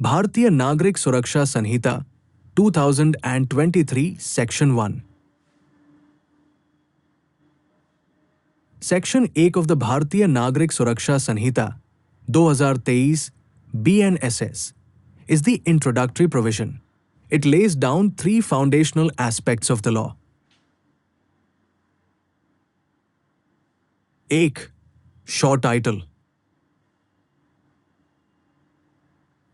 Bharatiya Nagarik Suraksha Sanhita 2023 Section 1. Section 1 of the Bharatiya Nagarik Suraksha Sanhita 2023 BNSS is the introductory provision. It lays down three foundational aspects of the law. 1. Short title.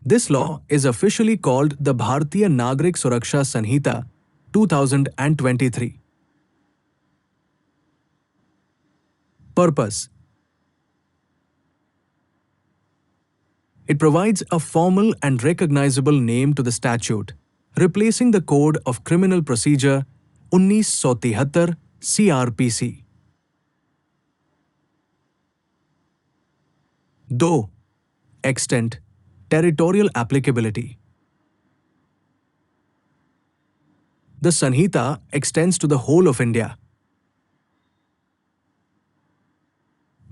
This law is officially called the Bharatiya Nagarik Suraksha Sanhita 2023. Purpose. It provides a formal and recognizable name to the statute, replacing the Code of Criminal Procedure 1973 CRPC. 2. Extent, territorial applicability. The Sanhita extends to the whole of India.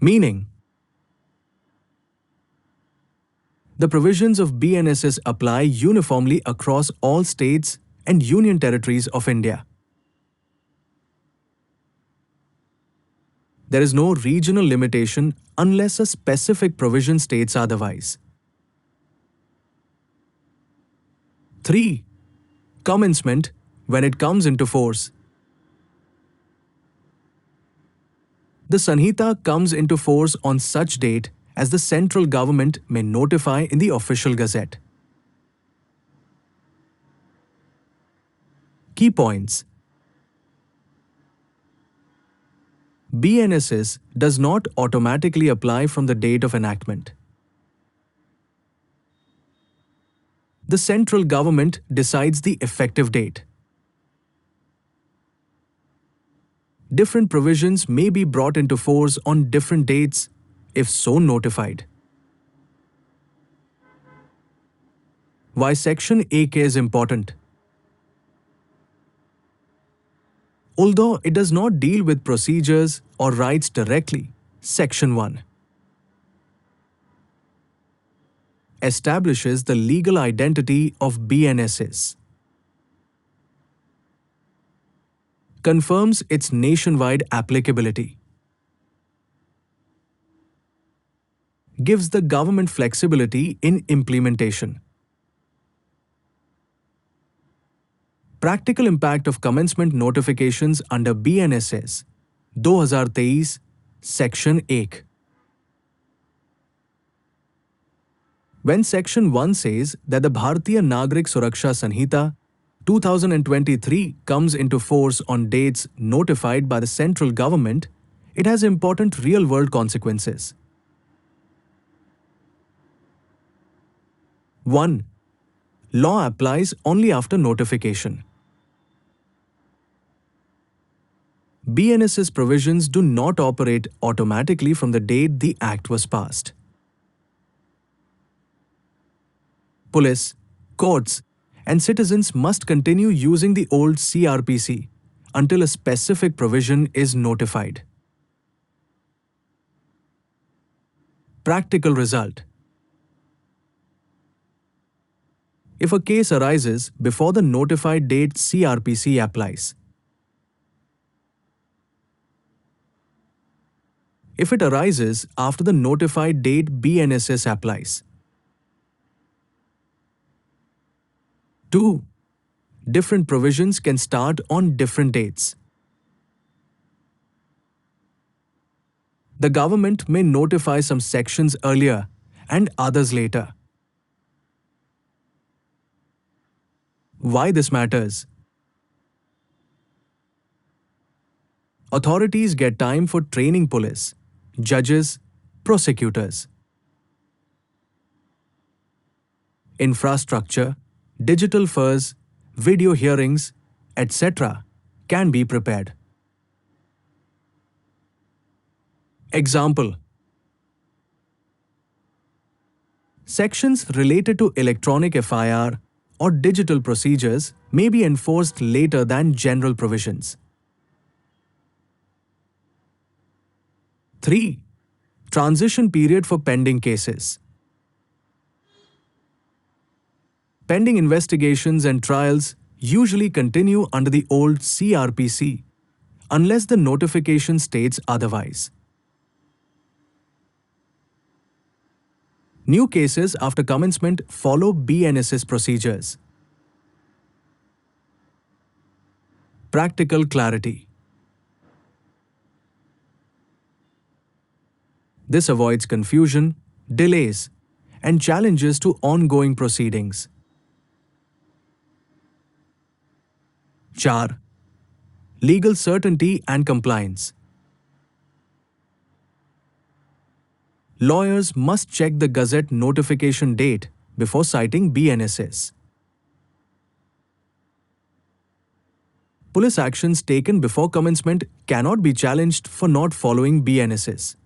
Meaning, the provisions of BNSS apply uniformly across all states and union territories of India. There is no regional limitation unless a specific provision states otherwise. 3. Commencement when it comes into force. The Sanhita comes into force on such date as the central government may notify in the official gazette. Key points. BNSS does not automatically apply from the date of enactment. The central government decides the effective date. Different provisions may be brought into force on different dates if so notified. Why Section AK is important? Although it does not deal with procedures or rights directly, Section 1 establishes the legal identity of BNSS, confirms its nationwide applicability, gives the government flexibility in implementation. Practical impact of commencement notifications under BNSS 2023 Section 1. When Section 1 says that the Bharatiya Nagarik Suraksha Sanhita 2023 comes into force on dates notified by the central government, it has important real-world consequences. 1. Law applies only after notification. BNSS provisions do not operate automatically from the date the Act was passed. Police, courts, and citizens must continue using the old CRPC until a specific provision is notified. Practical result. If a case arises before the notified date CRPC applies. If it arises after the notified date BNSS applies. 2. Different provisions can start on different dates. The government may notify some sections earlier and others later. Why this matters? Authorities get time for training police, judges, prosecutors. Infrastructure, digital firs, video hearings, etc. can be prepared. Example. Sections related to electronic FIR or digital procedures may be enforced later than general provisions. 3. Transition period for pending cases. Pending investigations and trials usually continue under the old CRPC, unless the notification states otherwise. New cases after commencement follow BNSS procedures. Practical clarity. This avoids confusion, delays, and challenges to ongoing proceedings. 4. Legal certainty and compliance. Lawyers must check the Gazette notification date before citing BNSS. Police actions taken before commencement cannot be challenged for not following BNSS.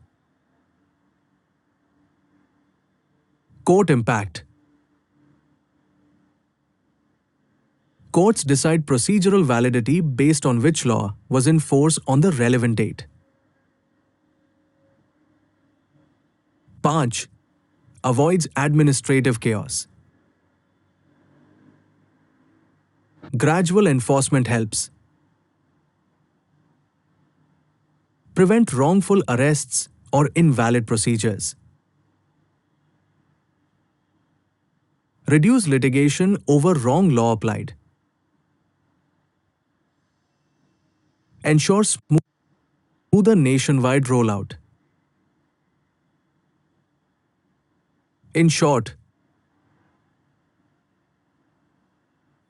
Court impact. Courts decide procedural validity based on which law was in force on the relevant date. 5. Avoids administrative chaos. Gradual enforcement helps. Prevent wrongful arrests or invalid procedures. Reduce litigation over wrong law applied. Ensure smoother nationwide rollout. In short,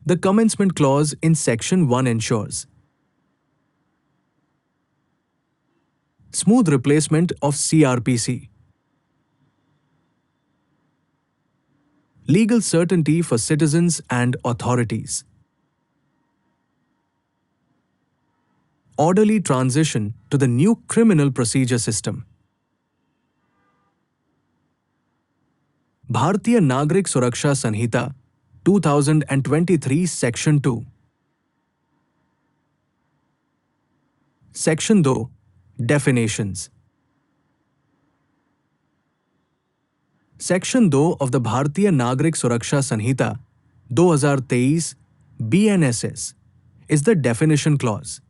the commencement clause in Section 1 ensures smooth replacement of CRPC, legal certainty for citizens and authorities, orderly transition to the new criminal procedure system. Bharatiya Nagarik Suraksha Sanhita 2023 Section 2. Section 2. Definitions. Section 2 of the Bharatiya Nagarik Suraksha Sanhita 2023 BNSS is the definition clause.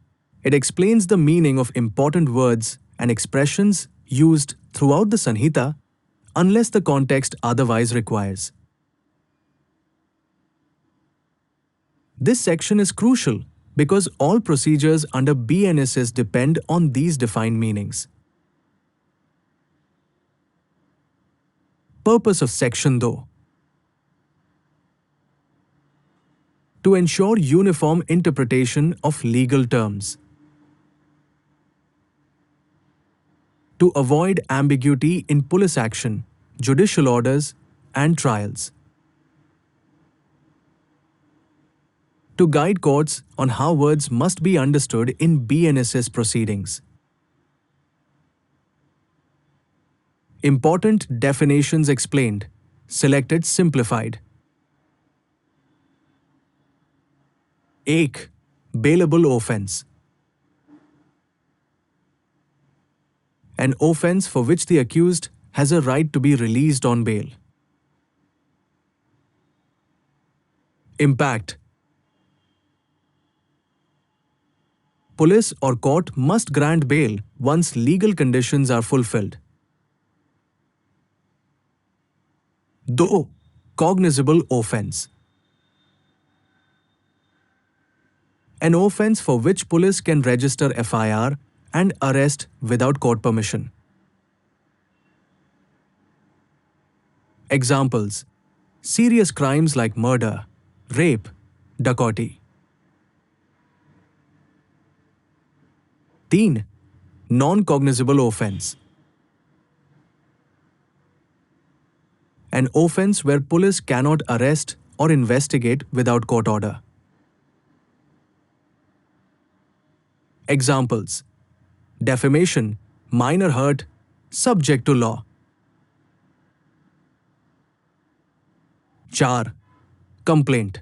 It explains the meaning of important words and expressions used throughout the Sanhita unless the context otherwise requires. This section is crucial because all procedures under BNSS depend on these defined meanings. Purpose of Section 2: to ensure uniform interpretation of legal terms, to avoid ambiguity in police action, judicial orders, and trials, to guide courts on how words must be understood in BNSS proceedings. Important definitions explained, selected simplified. 1. Bailable offence. An offence for which the accused has a right to be released on bail. Impact. Police or court must grant bail once legal conditions are fulfilled. Though cognizable offence. An offence for which police can register FIR and arrest without court permission. Examples: serious crimes like murder, rape, dacoity. 3. Non-cognizable offence. An offence where police cannot arrest or investigate without court order. Examples: defamation, minor hurt, subject to law. 4. Complaint.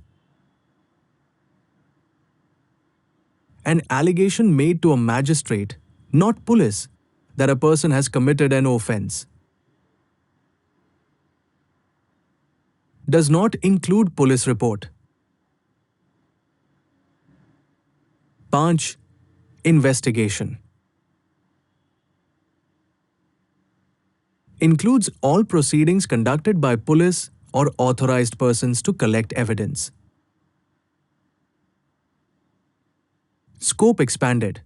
An allegation made to a magistrate, not police, that a person has committed an offence. does not include police report. 5. Investigation. Includes all proceedings conducted by police or authorized persons to collect evidence. Scope expanded.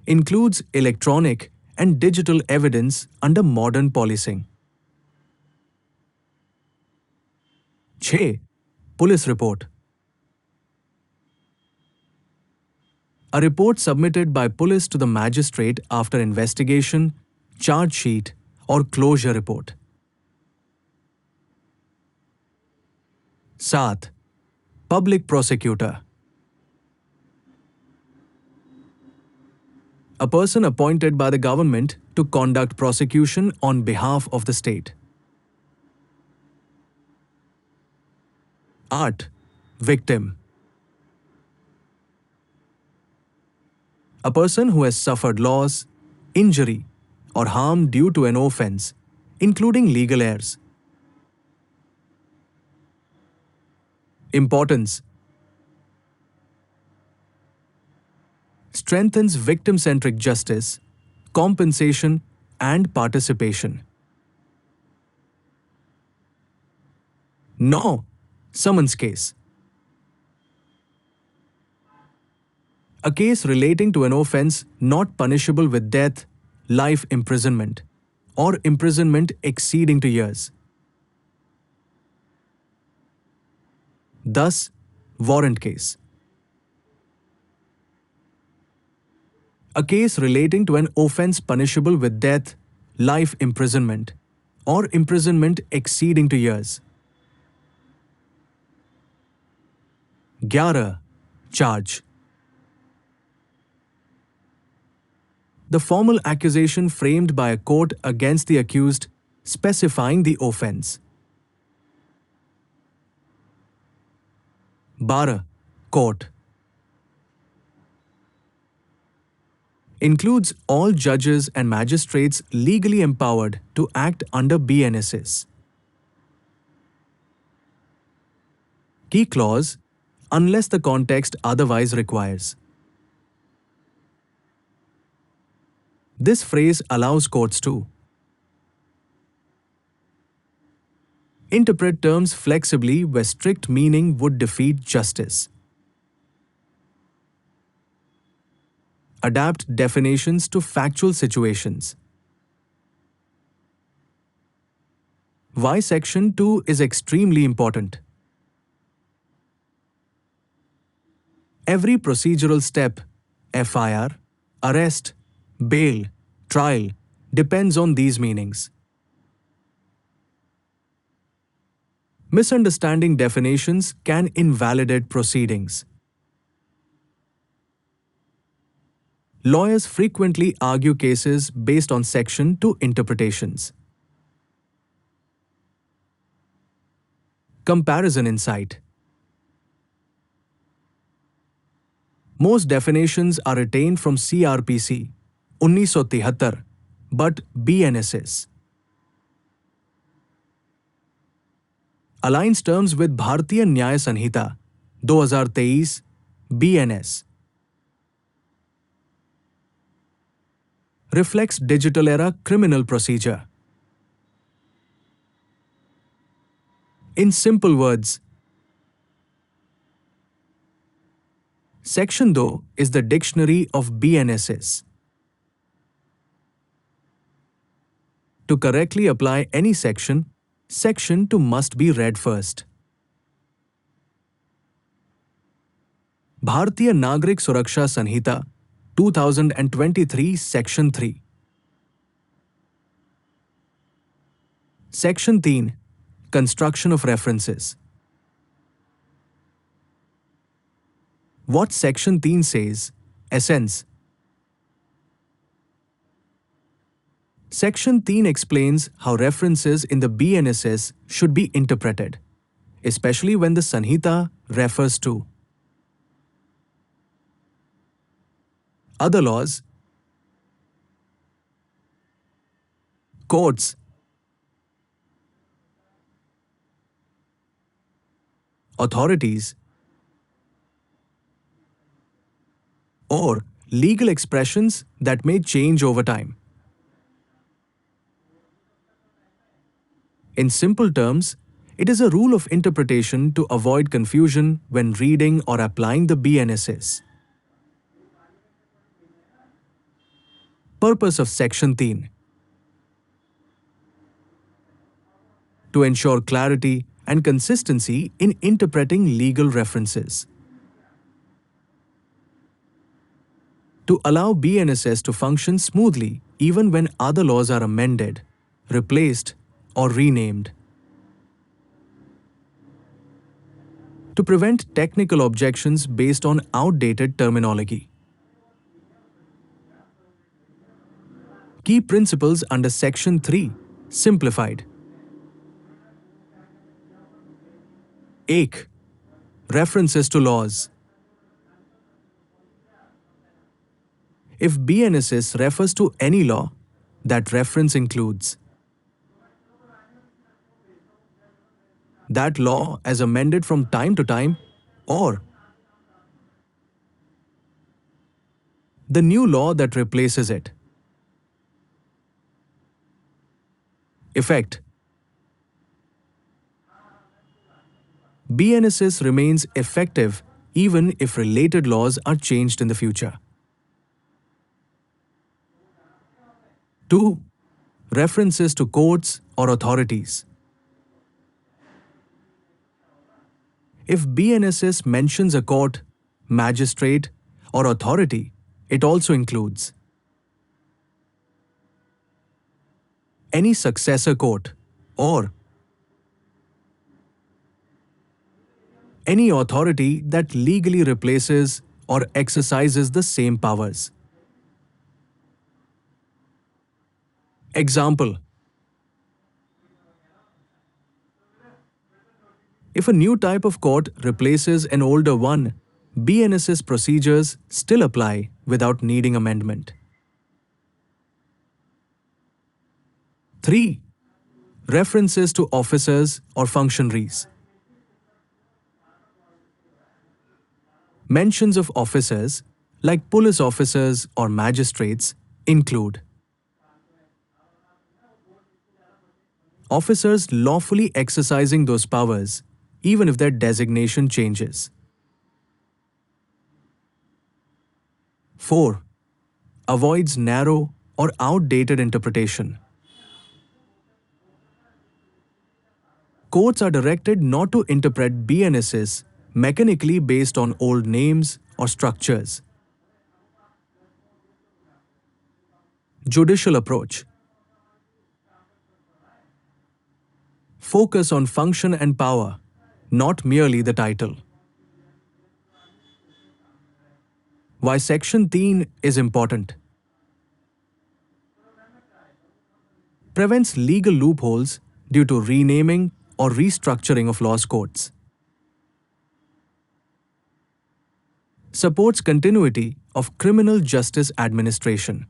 Includes electronic and digital evidence under modern policing. 6. Police report. A report submitted by police to the magistrate after investigation, charge sheet, or closure report. 7. Public prosecutor. A person appointed by the government to conduct prosecution on behalf of the state. 8. Victim. A person who has suffered loss, injury, or harm due to an offense, including legal errors. Importance. Strengthens victim-centric justice, compensation, and participation. No. Summons case. A case relating to an offense not punishable with death, life imprisonment, or imprisonment exceeding 2 years. Thus, warrant case. A case relating to an offense punishable with death, life imprisonment, or imprisonment exceeding 2 years. 11. Charge. The formal accusation framed by a court against the accused, specifying the offense. 12. Court. Includes all judges and magistrates legally empowered to act under BNSS. Key clause, unless the context otherwise requires. This phrase allows courts to interpret terms flexibly where strict meaning would defeat justice. Adapt definitions to factual situations. Why Section 2 is extremely important. Every procedural step, FIR, arrest, bail, trial, depends on these meanings. Misunderstanding definitions can invalidate proceedings. Lawyers frequently argue cases based on Section 2 interpretations. Comparison insight. Most definitions are retained from CRPC 1973, but BNSS aligns terms with Bharatiya Nyaya Sanhita 2023 BNS. Reflects digital era criminal procedure. In simple words, Section 2 is the dictionary of BNSS. To correctly apply any section, Section 2 must be read first. Bharatiya Nagarik Suraksha Sanhita 2023 Section 3. Section 3. Construction of references. What Section 3 says, essence. Section 3 explains how references in the BNSS should be interpreted, especially when the Sanhita refers to other laws, courts, authorities, or legal expressions that may change over time. In simple terms, it is a rule of interpretation to avoid confusion when reading or applying the BNSS. Purpose of Section 3: to ensure clarity and consistency in interpreting legal references. To allow BNSS to function smoothly even when other laws are amended, replaced, or renamed. To prevent technical objections based on outdated terminology. Key principles under Section 3: simplified. 1. References to laws. If BNSS refers to any law, that reference includes that law as amended from time to time, or the new law that replaces it. Effect. BNSS remains effective even if related laws are changed in the future. 2. References to courts or authorities. If BNSS mentions a court, magistrate, or authority, it also includes any successor court or any authority that legally replaces or exercises the same powers. Example: if a new type of court replaces an older one, BNSS procedures still apply without needing amendment. 3. References to officers or functionaries. Mentions of officers, like police officers or magistrates, include officers lawfully exercising those powers, even if their designation changes. 4. Avoids narrow or outdated interpretation. Courts are directed not to interpret BNSS mechanically based on old names or structures. Judicial approach. Focus on function and power, not merely the title. Why Section 3 is important. Prevents legal loopholes due to renaming or restructuring of law courts. Supports continuity of criminal justice administration.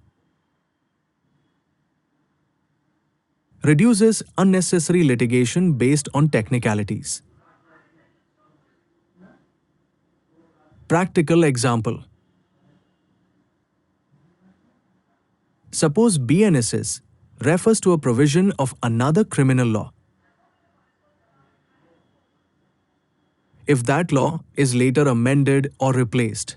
Reduces unnecessary litigation based on technicalities. Practical example. Suppose BNSS refers to a provision of another criminal law. If that law is later amended or replaced,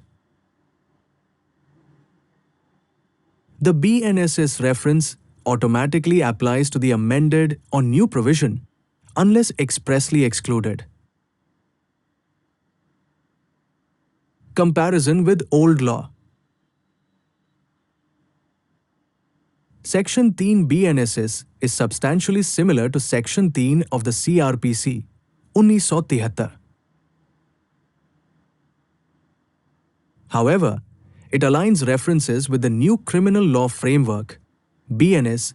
the BNSS reference automatically applies to the amended or new provision unless expressly excluded. Comparison with old law. Section 3 BNSS is substantially similar to Section 3 of the CRPC, 1973. However, it aligns references with the new criminal law framework, BNS,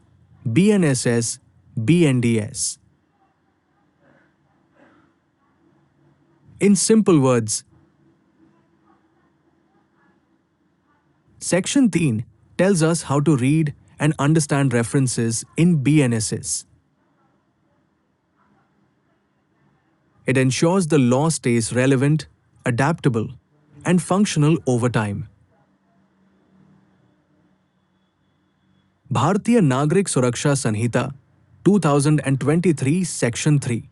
BNSS, BNDS. In simple words, Section 3 tells us how to read and understand references in BNSS. It ensures the law stays relevant, adaptable, and functional over time. Bharatiya Nagarik Suraksha Sanhita 2023 Section 3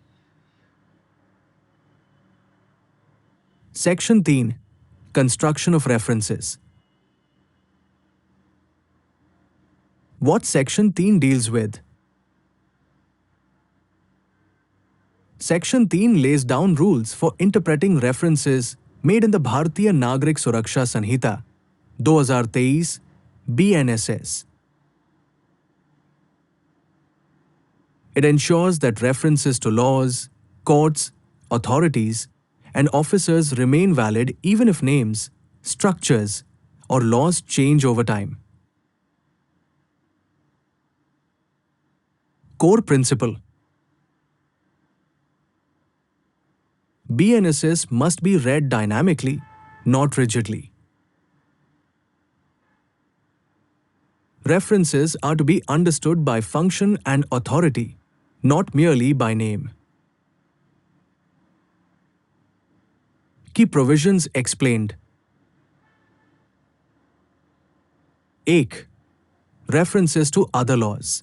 Section 3 Construction of References. What Section 3 deals with? Section 3 lays down rules for interpreting references made in the Bharatiya Nagarik Suraksha Sanhita 2023 BNSS. It ensures that references to laws, courts, authorities, and officers remain valid even if names, structures, or laws change over time. Core Principle. BNSS must be read dynamically, not rigidly. References are to be understood by function and authority, not merely by name. Key provisions explained. 1. References to other laws.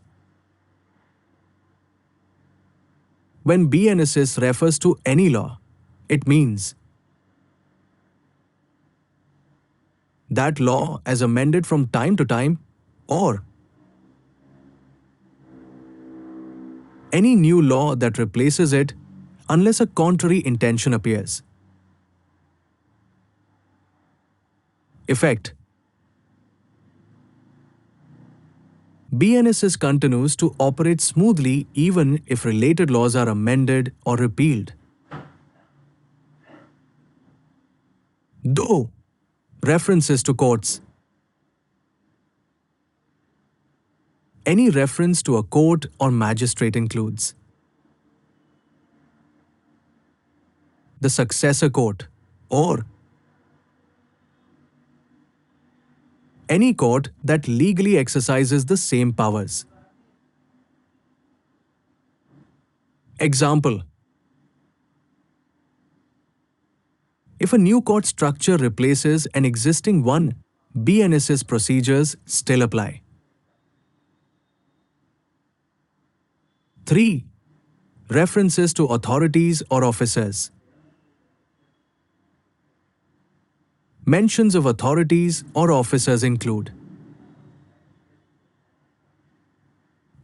When BNSS refers to any law, it means that law as amended from time to time or any new law that replaces it unless a contrary intention appears. Effect. BNSS continues to operate smoothly even if related laws are amended or repealed. Though references to courts. Any reference to a court or magistrate includes the successor court or any court that legally exercises the same powers. Example. If a new court structure replaces an existing one, BNSS procedures still apply. 3. References to authorities or officers. Mentions of authorities or officers include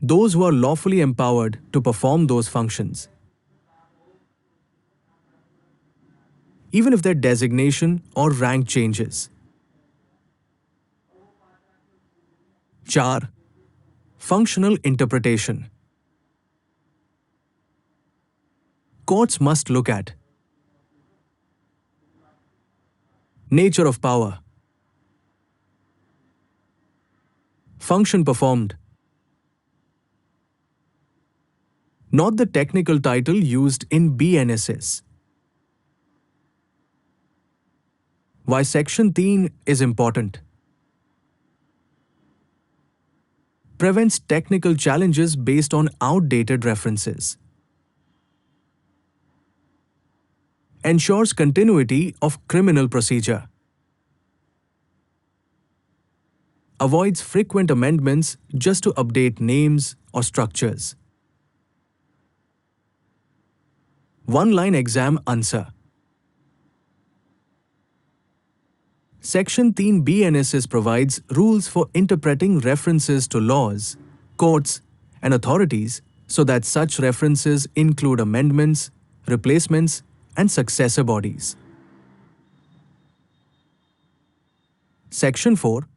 those who are lawfully empowered to perform those functions, even if their designation or rank changes. 4. Functional interpretation. Courts must look at nature of power, function performed, not the technical title used in BNSS. Why Section 3 is important. Prevents technical challenges based on outdated references. Ensures continuity of criminal procedure. Avoids frequent amendments just to update names or structures. One-line exam answer. Section 3 BNSS provides rules for interpreting references to laws, courts, and authorities so that such references include amendments, replacements, and successor bodies. Section 4.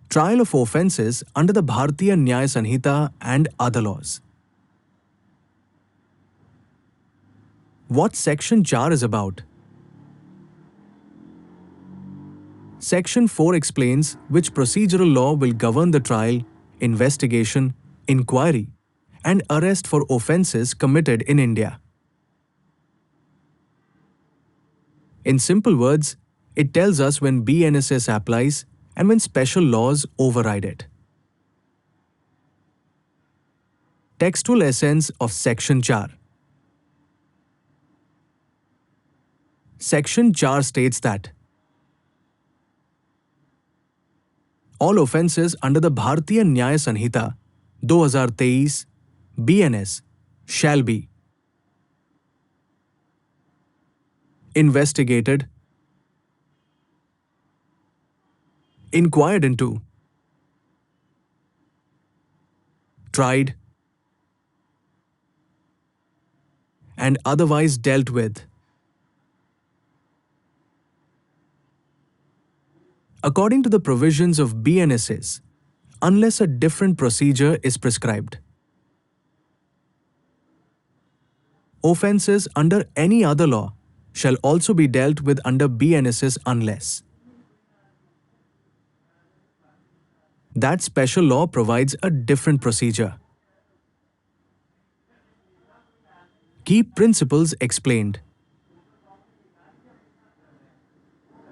Trial of offences under the Bharatiya Nyaya Sanhita and other laws. What Section 4 is about? Section 4 explains which procedural law will govern the trial, investigation, inquiry, and arrest for offences committed in India. In simple words, it tells us when BNSS applies and when special laws override it. Textual essence of Section 4. Section 4 states that all offences under the Bharatiya Nyaya Sanhita 2023 BNS shall be investigated, inquired into, tried, and otherwise dealt with according to the provisions of BNSS, unless a different procedure is prescribed. Offences under any other law shall also be dealt with under BNSS unless that special law provides a different procedure. Key principles explained.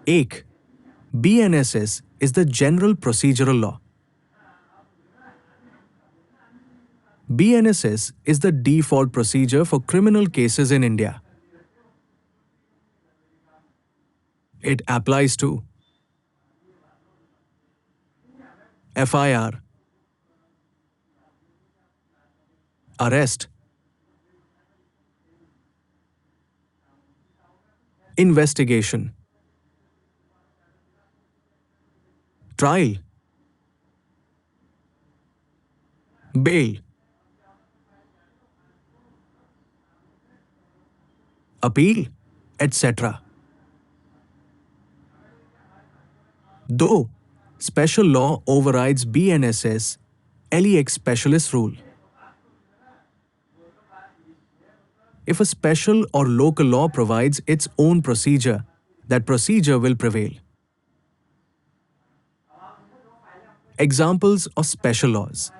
1. BNSS is the general procedural law. BNSS is the default procedure for criminal cases in India. It applies to FIR, arrest, investigation, trial, bail, appeal, etc. Though special law overrides BNSS LEX specialist rule. If a special or local law provides its own procedure, that procedure will prevail. Examples of special laws.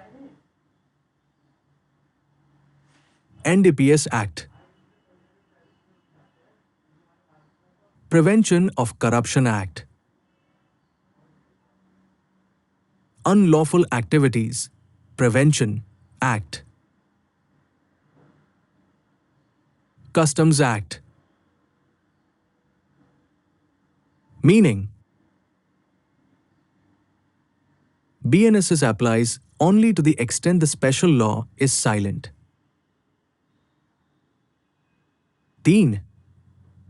NDPS Act. Prevention of Corruption Act. Unlawful Activities Prevention Act. Customs Act. Meaning, BNSS applies only to the extent the special law is silent. 3.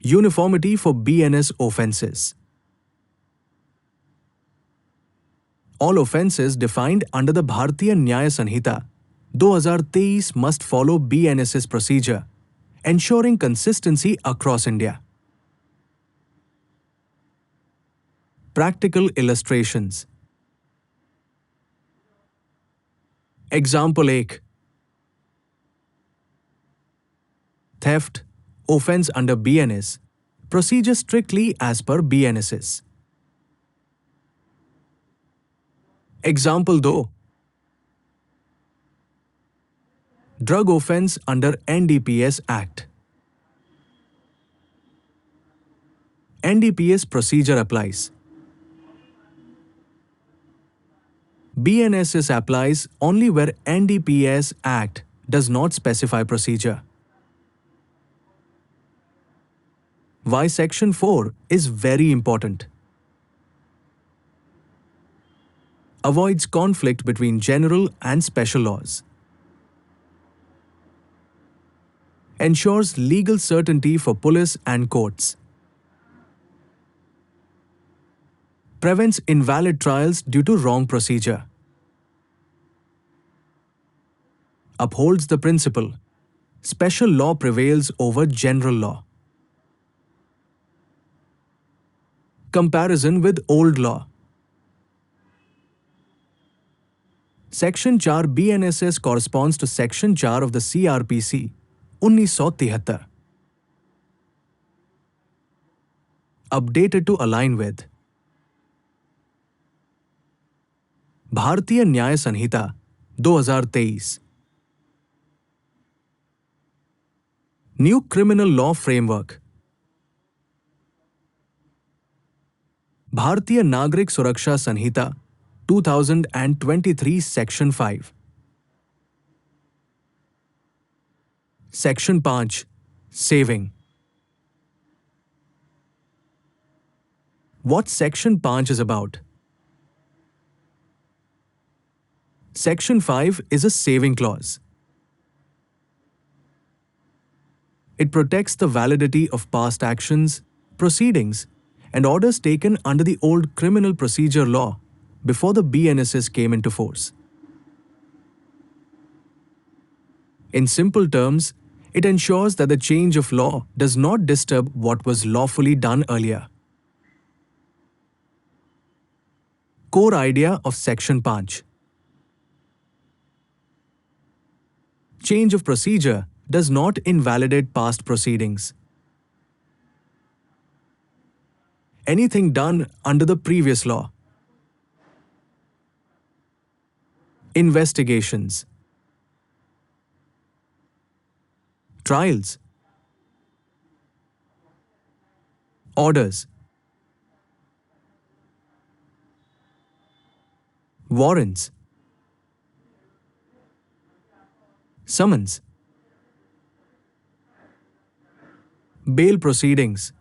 Uniformity for BNS offences. All offences defined under the Bharatiya Nyaya Sanhita 2023 must follow BNSS procedure, ensuring consistency across India. Practical illustrations. Example 1. Theft, offence under BNS, procedure strictly as per BNSS. Example 2. Drug offence under NDPS Act. NDPS procedure applies. BNSS applies only where NDPS Act does not specify procedure. Why Section 4 is very important. Avoids conflict between general and special laws. Ensures legal certainty for police and courts. Prevents invalid trials due to wrong procedure. Upholds the principle, special law prevails over general law. Comparison with old law. Section 4 BNSS corresponds to Section 4 of the CRPC 1973. Updated to align with Bharatiya Nyaya Sanhita 2023. New Criminal Law Framework. Bharatiya Nagarik Suraksha Sanhita 2023 Section 5. Section 5 Saving. What Section 5 is about? Section 5 is a saving clause. It protects the validity of past actions, proceedings, and orders taken under the old criminal procedure law before the BNSS came into force. In simple terms, it ensures that the change of law does not disturb what was lawfully done earlier. Core idea of Section 5. Change of procedure does not invalidate past proceedings. Anything done under the previous law. Investigations. Trials. Orders. Warrants. Summons. Bail proceedings.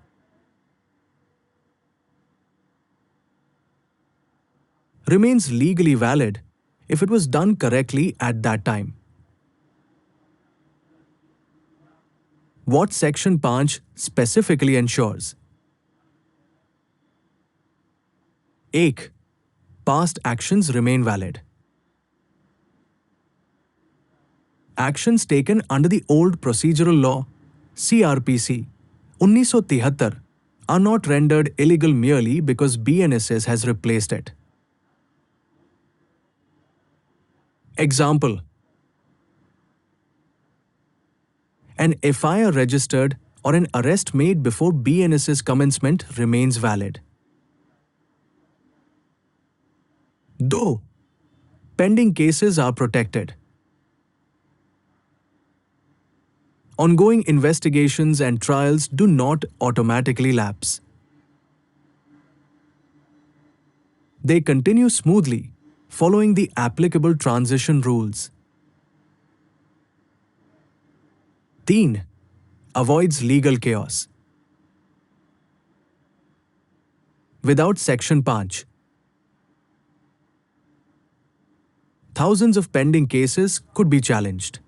Remains legally valid if it was done correctly at that time. What Section 5 specifically ensures? 1. Past actions remain valid. Actions taken under the old procedural law, CRPC, 1973, are not rendered illegal merely because BNSS has replaced it. Example: an FIR registered or an arrest made before BNSS commencement remains valid. Though pending cases are protected. Ongoing investigations and trials do not automatically lapse. They continue smoothly, following the applicable transition rules. 3. Avoids legal chaos. Without Section 5, thousands of pending cases could be challenged.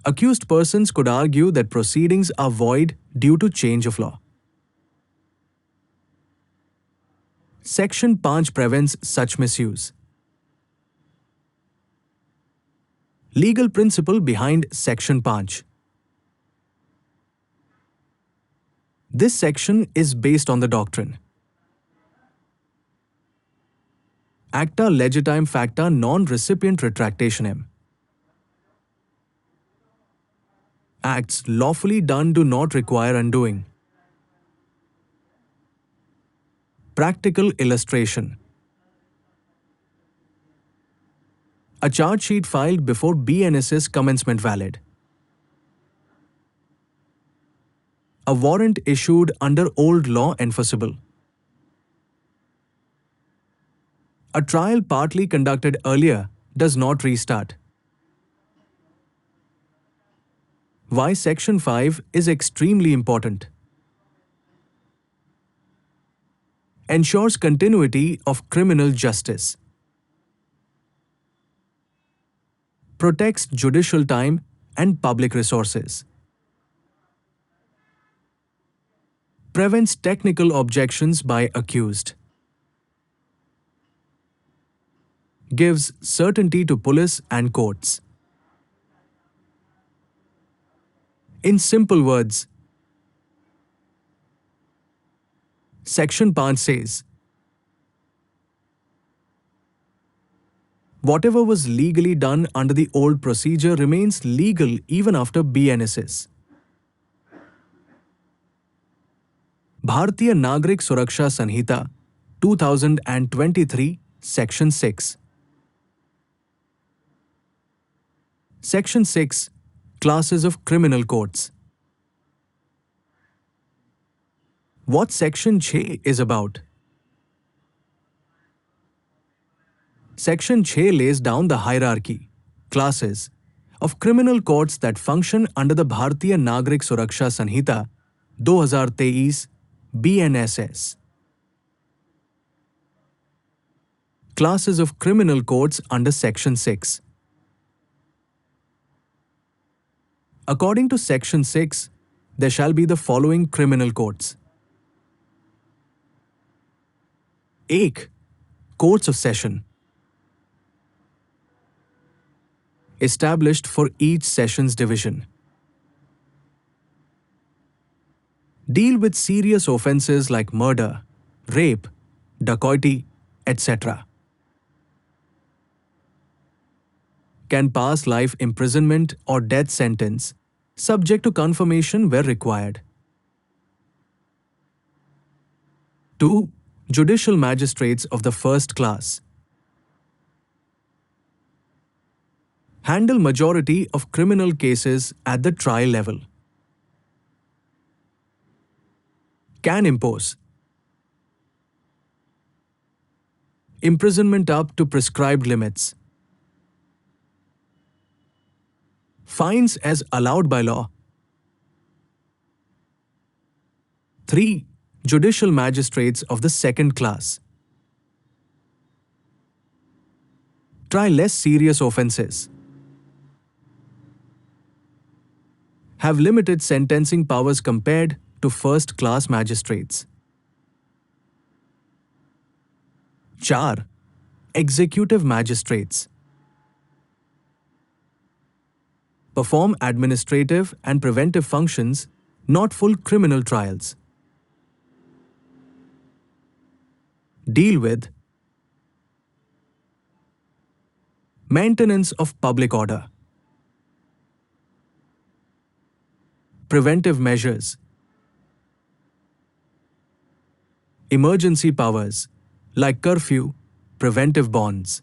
Accused persons could argue that proceedings are void due to change of law. Section 5 prevents such misuse. Legal principle behind Section 5. This section is based on the doctrine Acta legitime facta non-recipient retractationem. Acts lawfully done do not require undoing. Practical illustration. A charge sheet filed before BNSS commencement valid. A warrant issued under old law enforceable. A trial partly conducted earlier does not restart. Why Section 5 is extremely important. Ensures continuity of criminal justice. Protects judicial time and public resources. Prevents technical objections by accused. Gives certainty to police and courts. In simple words, Section 5 says, whatever was legally done under the old procedure remains legal even after BNSS. Bharatiya Nagarik Suraksha Sanhita, 2023, Section 6. Section 6. Classes of criminal courts. What Section 6 is about? Section 6 lays down the hierarchy, classes, of criminal courts that function under the Bharatiya Nagarik Suraksha Sanhita 2023 BNSS. Classes of criminal courts under Section 6. According to Section 6, there shall be the following criminal courts. 1. Courts of Session. Established for each sessions division. Deal with serious offences like murder, rape, dacoity, etc. Can pass life imprisonment or death sentence, subject to confirmation where required. 2. Judicial magistrates of the first class. Handle majority of criminal cases at the trial level. Can impose imprisonment up to prescribed limits. Fines as allowed by law. 3. Judicial magistrates of the second class. Try less serious offences. Have limited sentencing powers compared to first-class magistrates. 4. Executive magistrates. Perform administrative and preventive functions, not full criminal trials. Deal with maintenance of public order. Preventive measures. Emergency powers, like curfew, preventive bonds.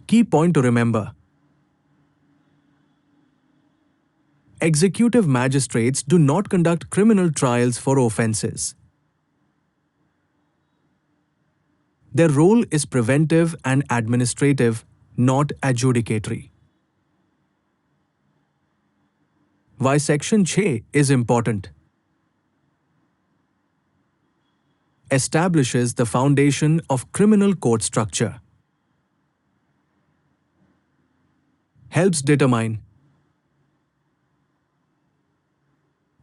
Key point to remember. Executive magistrates do not conduct criminal trials for offences. Their role is preventive and administrative, not adjudicatory. Why Section 6 is important? Establishes the foundation of criminal court structure. Helps determine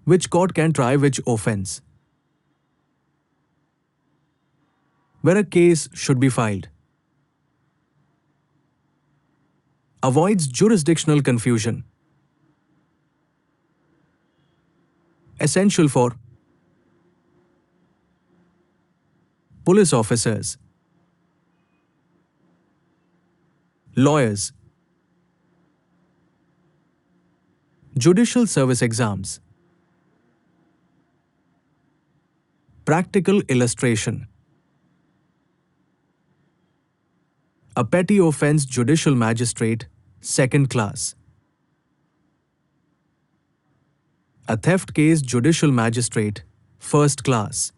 which court can try which offence, where a case should be filed. Avoids jurisdictional confusion. Essential for police officers, lawyers, judicial service exams. Practical illustration. A petty offence judicial magistrate, second class. A theft case judicial magistrate, first class.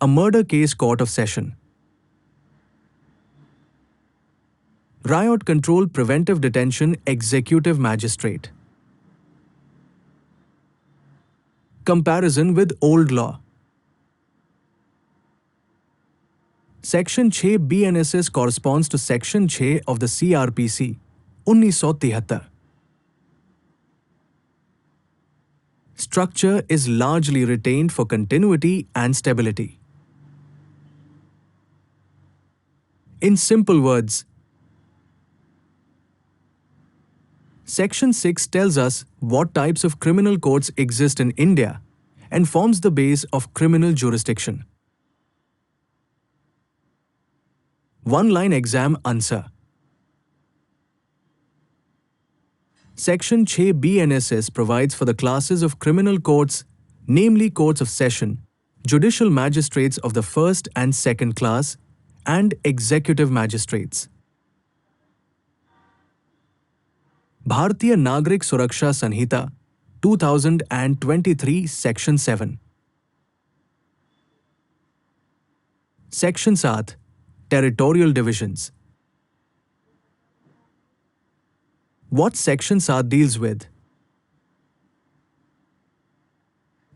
A murder case court of session. Riot control preventive detention executive magistrate. Comparison with old law. Section 6 BNSS corresponds to Section 6 of the CRPC, 1973. Structure is largely retained for continuity and stability. In simple words, Section 6 tells us what types of criminal courts exist in India and forms the base of criminal jurisdiction. One-line exam answer. Section 6 BNSS provides for the classes of criminal courts, namely courts of session, judicial magistrates of the first and second class, and executive magistrates. Bharatiya Nagarik Suraksha Sanhita, 2023, Section 7. Section 7. Territorial divisions. What Section 7 deals with?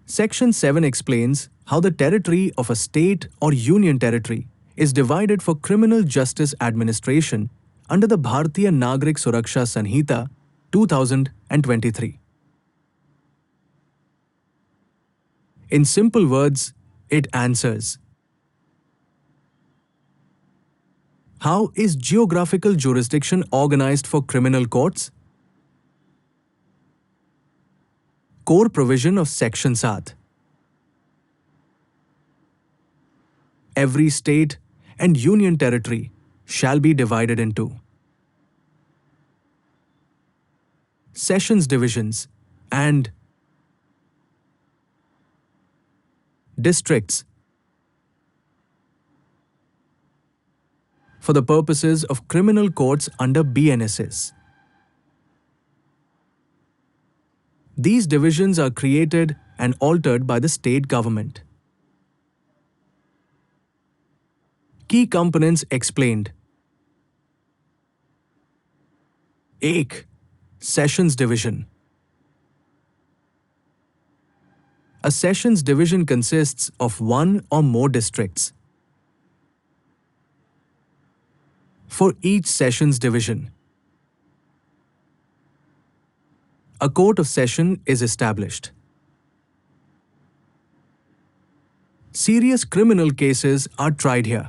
Section 7 explains how the territory of a state or union territory is divided for criminal justice administration under the Bharatiya Nagarik Suraksha Sanhita 2023. In simple words, it answers: how is geographical jurisdiction organized for criminal courts? Core provision of Section 7. Every state and union territory shall be divided into sessions divisions and districts for the purposes of criminal courts under BNSS. These divisions are created and altered by the state government. Key components explained. 1. Sessions division. A sessions division consists of one or more districts. For each sessions division, a court of session is established. Serious criminal cases are tried here.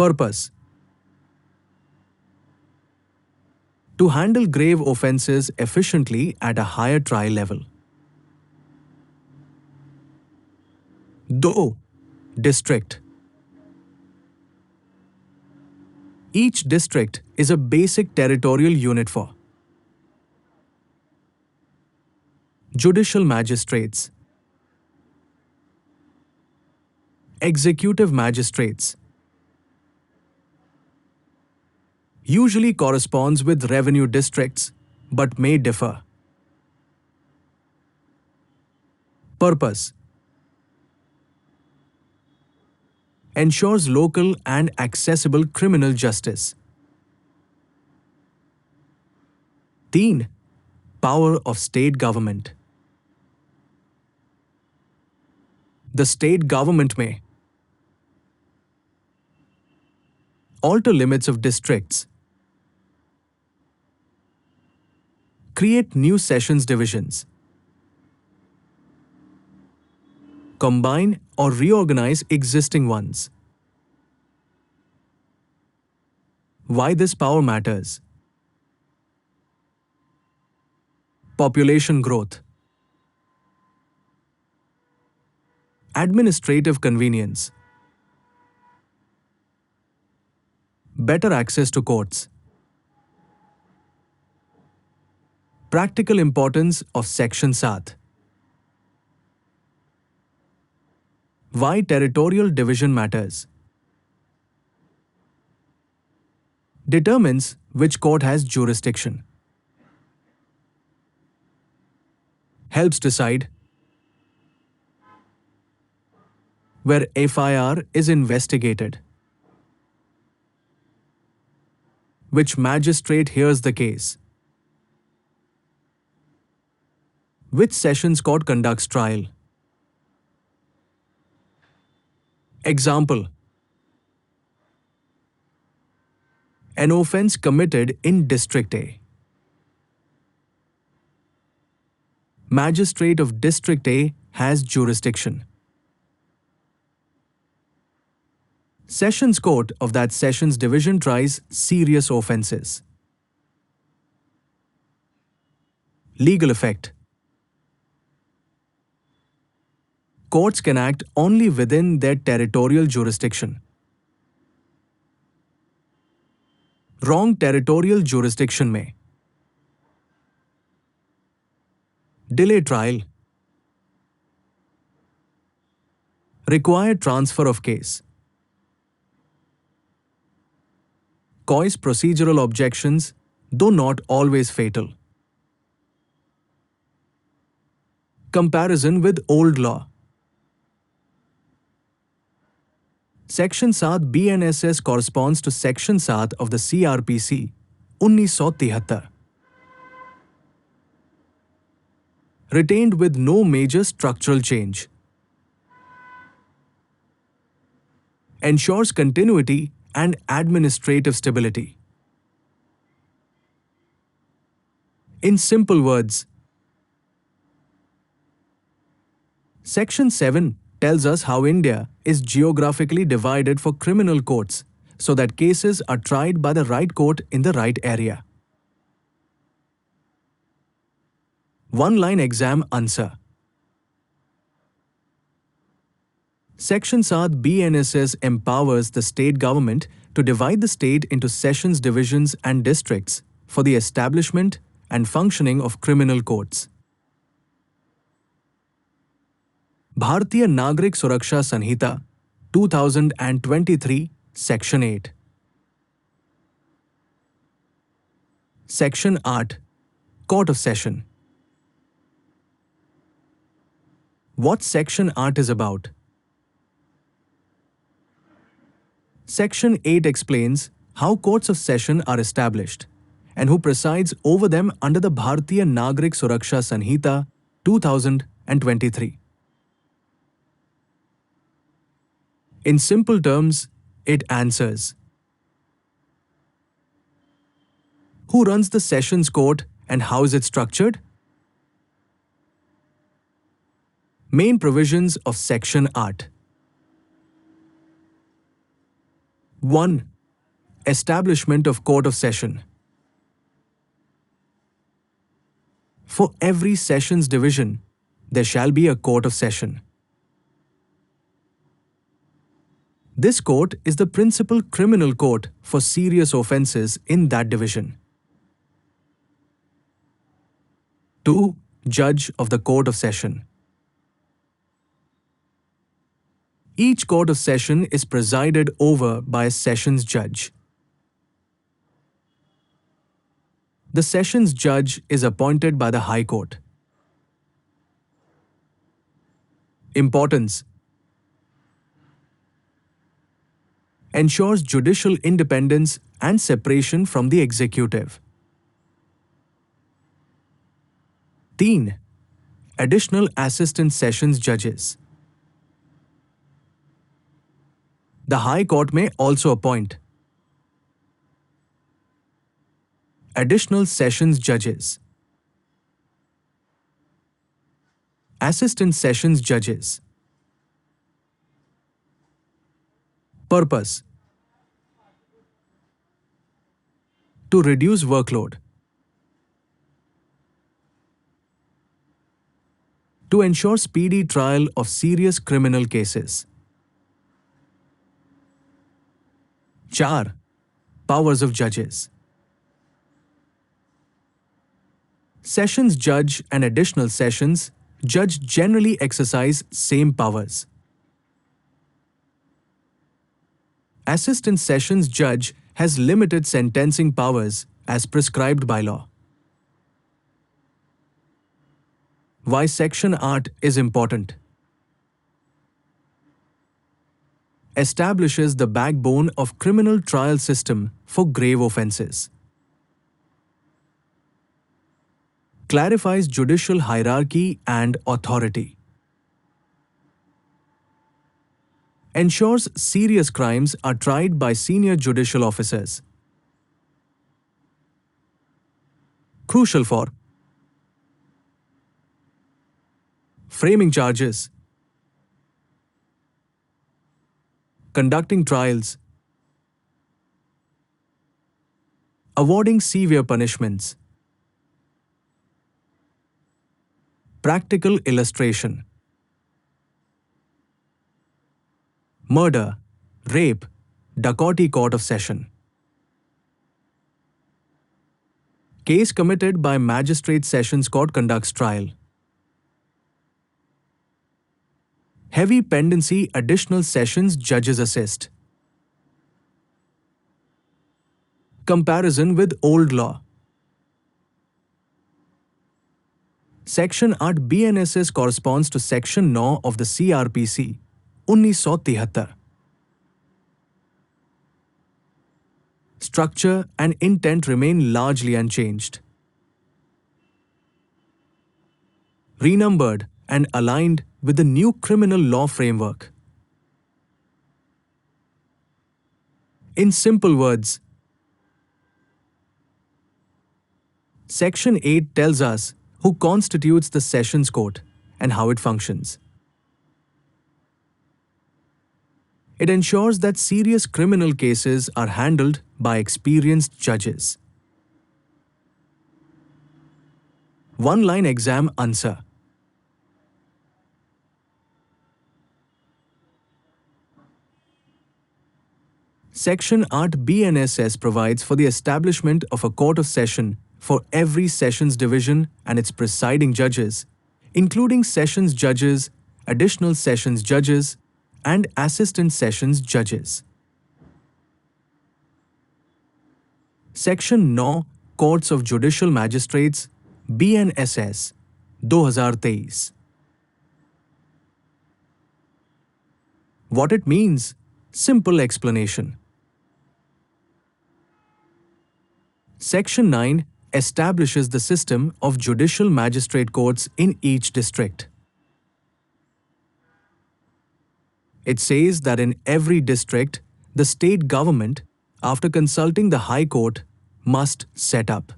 Purpose: to handle grave offences efficiently at a higher trial level. Though district. Each district is a basic territorial unit for judicial magistrates, executive magistrates, usually corresponds with revenue districts but may differ. Purpose: ensures local and accessible criminal justice. 3. Power of state government. The state government may alter limits of districts, create new sessions divisions, combine or reorganize existing ones. Why this power matters? Population growth, administrative convenience, better access to courts. Practical importance of Section 7. Why territorial division matters? Determines which court has jurisdiction. Helps decide where FIR is investigated, which magistrate hears the case, which sessions court conducts trial. Example: an offence committed in District A. Magistrate of District A has jurisdiction. Sessions Court of that Sessions Division tries serious offences. Legal effect: courts can act only within their territorial jurisdiction. Wrong territorial jurisdiction may delay trial, require transfer of case, cause procedural objections, though not always fatal. Comparison with old law. Section 7 BNSS corresponds to Section 7 of the CRPC, 1973. Retained with no major structural change. Ensures continuity and administrative stability. In simple words, Section 7 tells us how India is geographically divided for criminal courts so that cases are tried by the right court in the right area. One-line exam answer. Section 7 BNSS empowers the state government to divide the state into sessions divisions and districts for the establishment and functioning of criminal courts. Bharatiya Nagarik Suraksha Sanhita, 2023, Section 8. Section 8. Court of Session. What Section 8 is about? Section 8 explains how courts of session are established and who presides over them under the Bharatiya Nagarik Suraksha Sanhita, 2023. In simple terms, it answers: who runs the sessions court and how is it structured? Main provisions of Section 8. 1. Establishment of Court of Session. For every sessions division, there shall be a Court of Session. This court is the principal criminal court for serious offences in that division. 2. Judge of the Court of Session. Each Court of Session is presided over by a Sessions Judge. The Sessions Judge is appointed by the High Court. Importance: ensures judicial independence and separation from the executive. 3. Additional Assistant Sessions Judges. The High Court may also appoint additional Sessions Judges, Assistant Sessions Judges. Purpose: to reduce workload, to ensure speedy trial of serious criminal cases. 4. Powers of Judges. Sessions Judge and Additional Sessions Judge generally exercise same powers. Assistant Sessions Judge has limited sentencing powers as prescribed by law. Why Section 8 is important? Establishes the backbone of criminal trial system for grave offences. Clarifies judicial hierarchy and authority. Ensures serious crimes are tried by senior judicial officers. Crucial for framing charges, conducting trials, awarding severe punishments. Practical illustration: murder, rape, dacoity court of session. Case committed by Magistrate Sessions Court conducts trial. Heavy pendency additional sessions judges assist. Comparison with old law. Section 8 BNSS corresponds to Section 9 of the CRPC, 1973. structure and intent remain largely unchanged. Renumbered and aligned with the new criminal law framework. In simple words, Section 8 tells us who constitutes the Sessions Court and how it functions. It ensures that serious criminal cases are handled by experienced judges. One-line exam answer. Section 8 BNSS provides for the establishment of a court of session for every sessions division and its presiding judges, including sessions judges, additional sessions judges, and assistant sessions judges. Section 9 Courts of Judicial Magistrates BNSS 2023. What it means? Simple explanation. Section 9 establishes the system of judicial magistrate courts in each district. It says that in every district, the state government, after consulting the High Court, must set up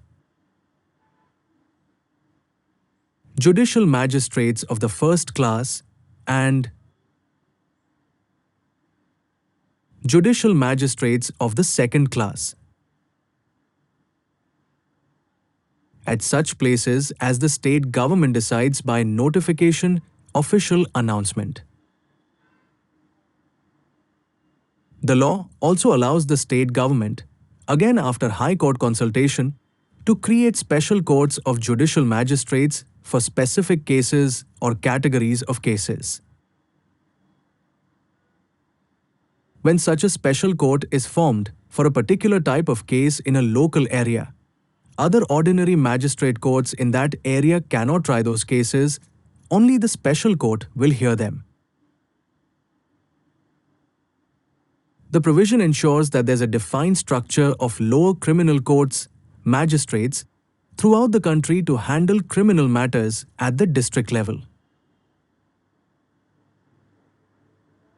judicial magistrates of the first class and judicial magistrates of the second class at such places as the state government decides by notification, official announcement. The law also allows the state government, again after High Court consultation, to create special courts of judicial magistrates for specific cases or categories of cases. When such a special court is formed for a particular type of case in a local area, other ordinary magistrate courts in that area cannot try those cases, only the special court will hear them. The provision ensures that there's a defined structure of lower criminal courts, magistrates, throughout the country to handle criminal matters at the district level.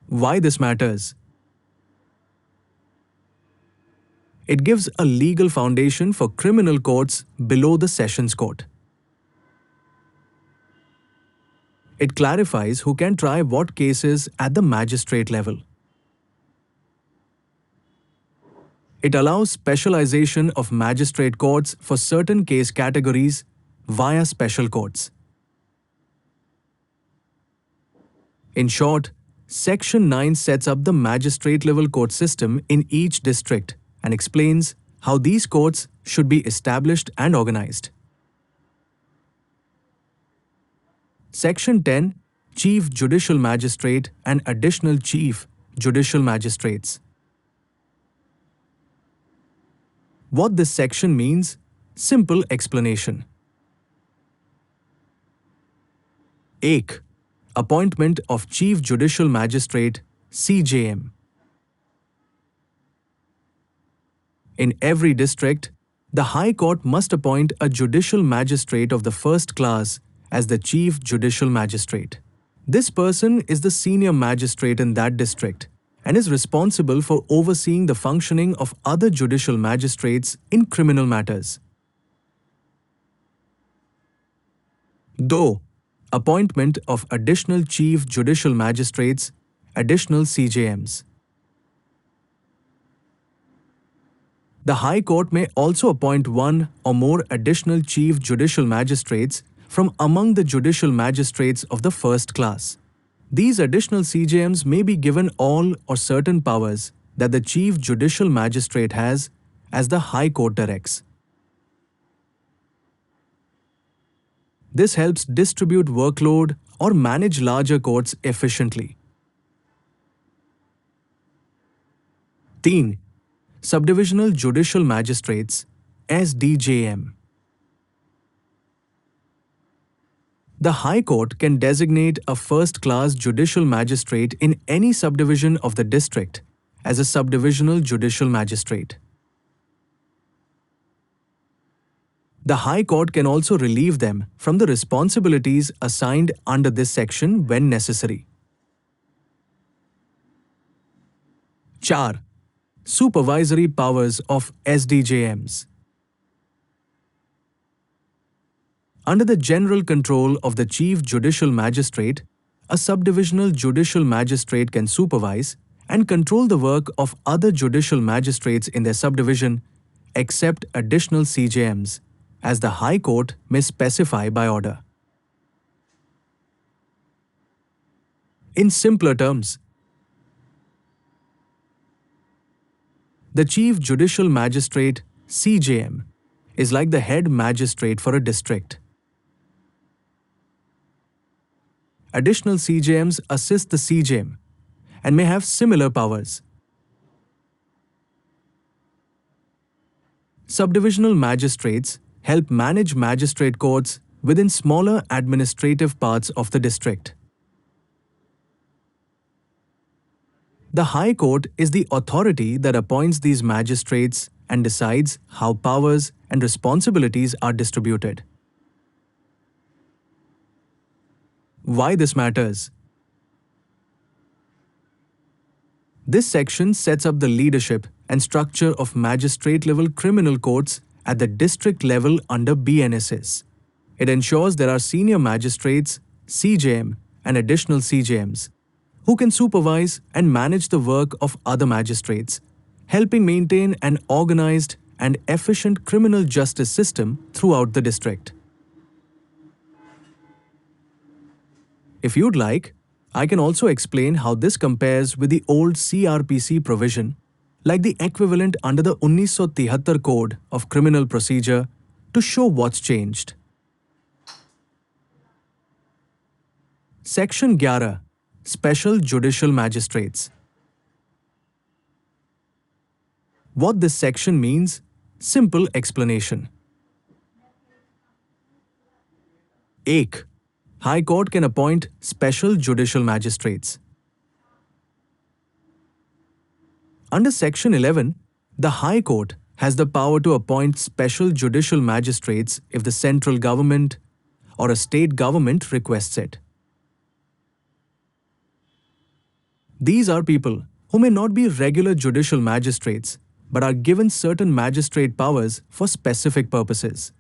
Why this matters? It gives a legal foundation for criminal courts below the Sessions Court. It clarifies who can try what cases at the magistrate level. It allows specialization of magistrate courts for certain case categories via special courts. In short, Section 9 sets up the magistrate-level court system in each district and explains how these courts should be established and organized. Section 10 Chief Judicial Magistrate and Additional Chief Judicial Magistrates. What this section means? Simple explanation. 1. Appointment of Chief Judicial Magistrate CJM. In every district, the High Court must appoint a judicial magistrate of the first class as the Chief Judicial Magistrate. This person is the senior magistrate in that district and is responsible for overseeing the functioning of other judicial magistrates in criminal matters. 2. Appointment of Additional Chief Judicial Magistrates, Additional CJMs. The High Court may also appoint one or more additional Chief Judicial Magistrates from among the judicial magistrates of the first class. These additional CJMs may be given all or certain powers that the Chief Judicial Magistrate has as the High Court directs. This helps distribute workload or manage larger courts efficiently. 3. Subdivisional Judicial Magistrates SDJM. The High Court can designate a first-class judicial magistrate in any subdivision of the district as a subdivisional judicial magistrate. The High Court can also relieve them from the responsibilities assigned under this section when necessary. 4. Supervisory powers of SDJMs. Under the general control of the Chief Judicial Magistrate, a subdivisional judicial magistrate can supervise and control the work of other judicial magistrates in their subdivision, except additional CJMs, as the High Court may specify by order. In simpler terms, the Chief Judicial Magistrate (CJM) is like the head magistrate for a district. Additional CJMs assist the CJM and may have similar powers. Subdivisional magistrates help manage magistrate courts within smaller administrative parts of the district. The High Court is the authority that appoints these magistrates and decides how powers and responsibilities are distributed. Why this matters? This section sets up the leadership and structure of magistrate-level criminal courts at the district level under BNSS. It ensures there are senior magistrates, CJM, and additional CJMs who can supervise and manage the work of other magistrates, helping maintain an organized and efficient criminal justice system throughout the district. If you'd like, I can also explain how this compares with the old CRPC provision, like the equivalent under the 1973 Code of Criminal Procedure, to show what's changed. Section 11. Special Judicial Magistrates. What this section means? Simple explanation. 1. High Court can appoint special judicial magistrates. Under Section 11, the High Court has the power to appoint special judicial magistrates if the central government or a state government requests it. These are people who may not be regular judicial magistrates but are given certain magistrate powers for specific purposes.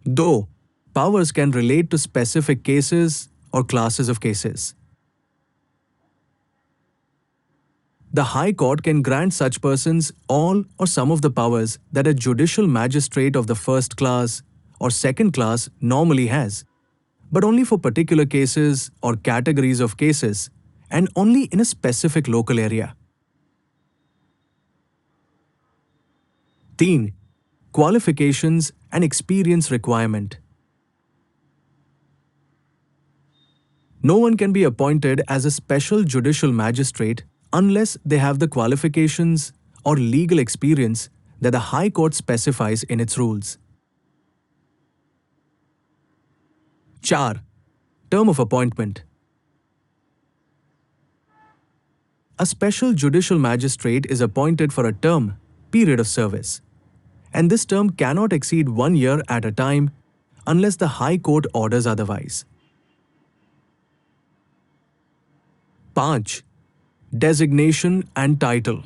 Though powers can relate to specific cases or classes of cases. The High Court can grant such persons all or some of the powers that a judicial magistrate of the first class or second class normally has, but only for particular cases or categories of cases and only in a specific local area. 3. Qualifications and experience requirement. No one can be appointed as a special judicial magistrate unless they have the qualifications or legal experience that the High Court specifies in its rules. 4. Term of appointment. A special judicial magistrate is appointed for a term, period of service, and this term cannot exceed 1 year at a time unless the High Court orders otherwise. 5. Designation and title.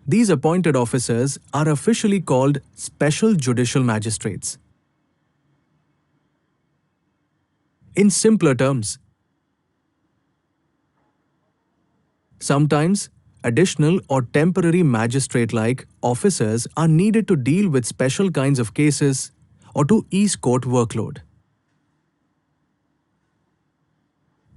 These appointed officers are officially called special judicial magistrates. In simpler terms, sometimes additional or temporary magistrate-like officers are needed to deal with special kinds of cases or to ease court workload.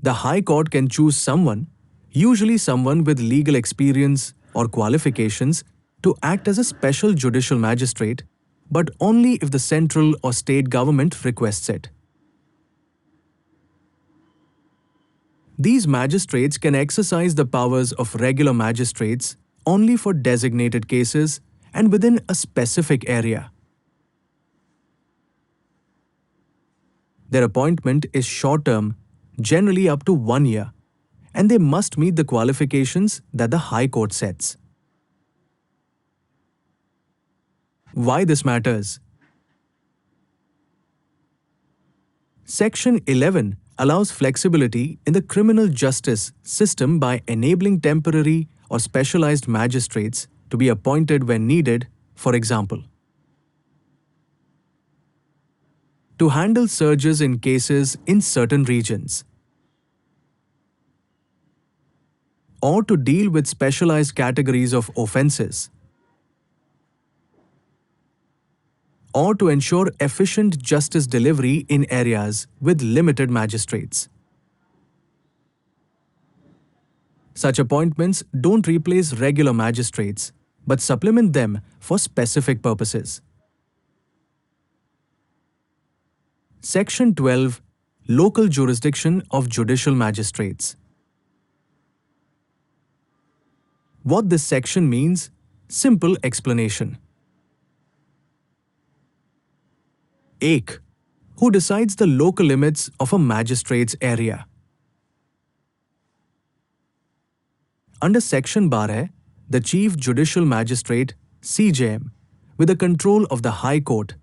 The High Court can choose someone, usually someone with legal experience or qualifications, to act as a special judicial magistrate, but only if the central or state government requests it. These magistrates can exercise the powers of regular magistrates only for designated cases and within a specific area. Their appointment is short-term, generally up to 1 year, and they must meet the qualifications that the High Court sets. Why this matters? Section 11 allows flexibility in the criminal justice system by enabling temporary or specialized magistrates to be appointed when needed, for example, to handle surges in cases in certain regions, or to deal with specialized categories of offenses, or to ensure efficient justice delivery in areas with limited magistrates. Such appointments don't replace regular magistrates, but supplement them for specific purposes. Section 12. Local jurisdiction of judicial magistrates. What this section means? Simple explanation. 1. Who decides the local limits of a magistrate's area? Under Section 12, the Chief Judicial Magistrate (CJM), with the control of the High Court,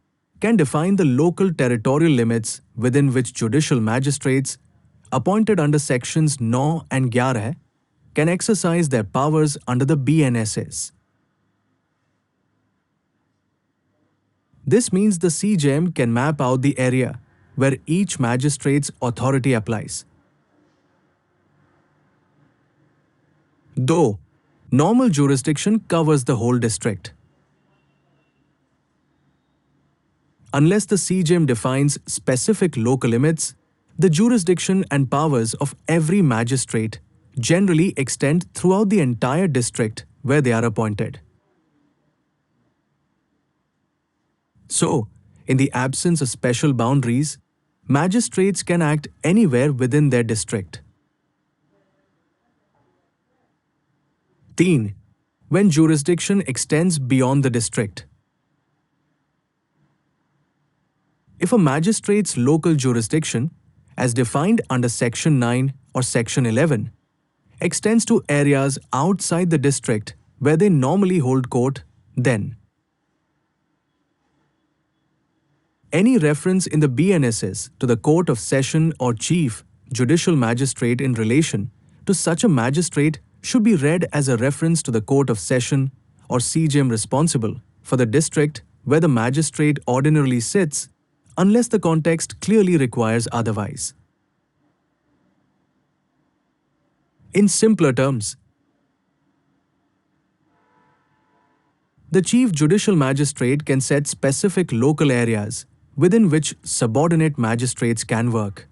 can define the local territorial limits within which judicial magistrates, appointed under Sections 9 and 11, can exercise their powers under the BNSS. This means the CJM can map out the area where each magistrate's authority applies. Though normal jurisdiction covers the whole district. Unless the CJM defines specific local limits, the jurisdiction and powers of every magistrate generally extend throughout the entire district where they are appointed. So, in the absence of special boundaries, magistrates can act anywhere within their district. 3. When jurisdiction extends beyond the district. If a magistrate's local jurisdiction, as defined under Section 9 or Section 11, extends to areas outside the district where they normally hold court, then any reference in the BNSS to the Court of Session or Chief Judicial Magistrate in relation to such a magistrate should be read as a reference to the Court of Session or CJM responsible for the district where the magistrate ordinarily sits, unless the context clearly requires otherwise. In simpler terms, the Chief Judicial Magistrate can set specific local areas within which subordinate magistrates can work.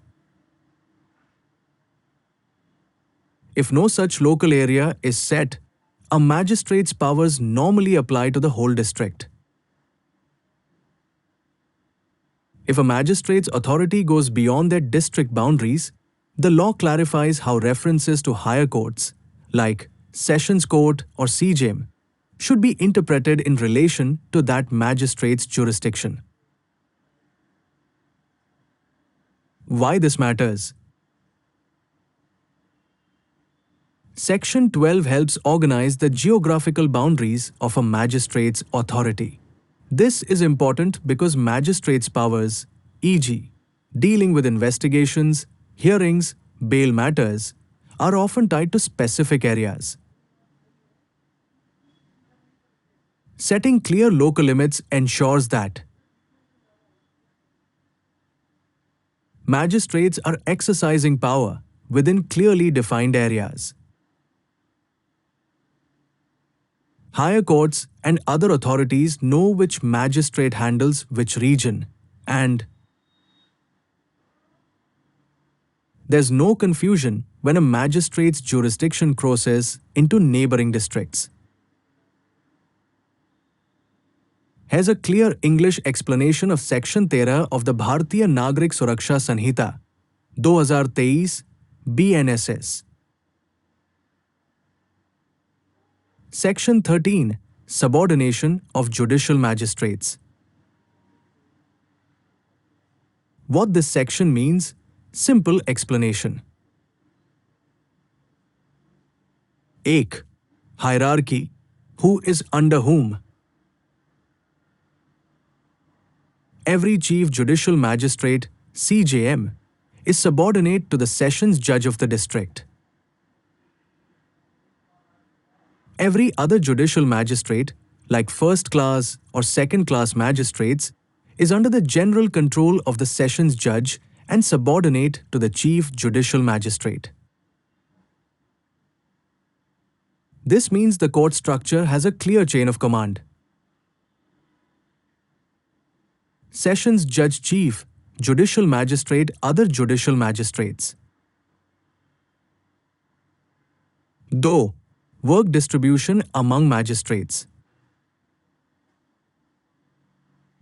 If no such local area is set, a magistrate's powers normally apply to the whole district. If a magistrate's authority goes beyond their district boundaries, the law clarifies how references to higher courts, like Sessions Court or CJM, should be interpreted in relation to that magistrate's jurisdiction. Why this matters? Section 12 helps organize the geographical boundaries of a magistrate's authority. This is important because magistrates' powers, e.g., dealing with investigations, hearings, bail matters, are often tied to specific areas. Setting clear local limits ensures that magistrates are exercising power within clearly defined areas. Higher courts and other authorities know which magistrate handles which region, and there's no confusion when a magistrate's jurisdiction crosses into neighboring districts. Here's a clear English explanation of Section 13 of the Bharatiya Nagarik Suraksha Sanhita, 2023, BNSS. Section 13. Subordination of judicial magistrates. What this section means? Simple explanation. 1. Hierarchy. Who is under whom? Every Chief Judicial Magistrate (CJM) is subordinate to the Sessions Judge of the district. Every other judicial magistrate, like first-class or second-class magistrates, is under the general control of the Sessions Judge and subordinate to the Chief Judicial Magistrate. This means the court structure has a clear chain of command. Sessions Judge Chief, Judicial Magistrate, other judicial magistrates. 2. Work distribution among magistrates.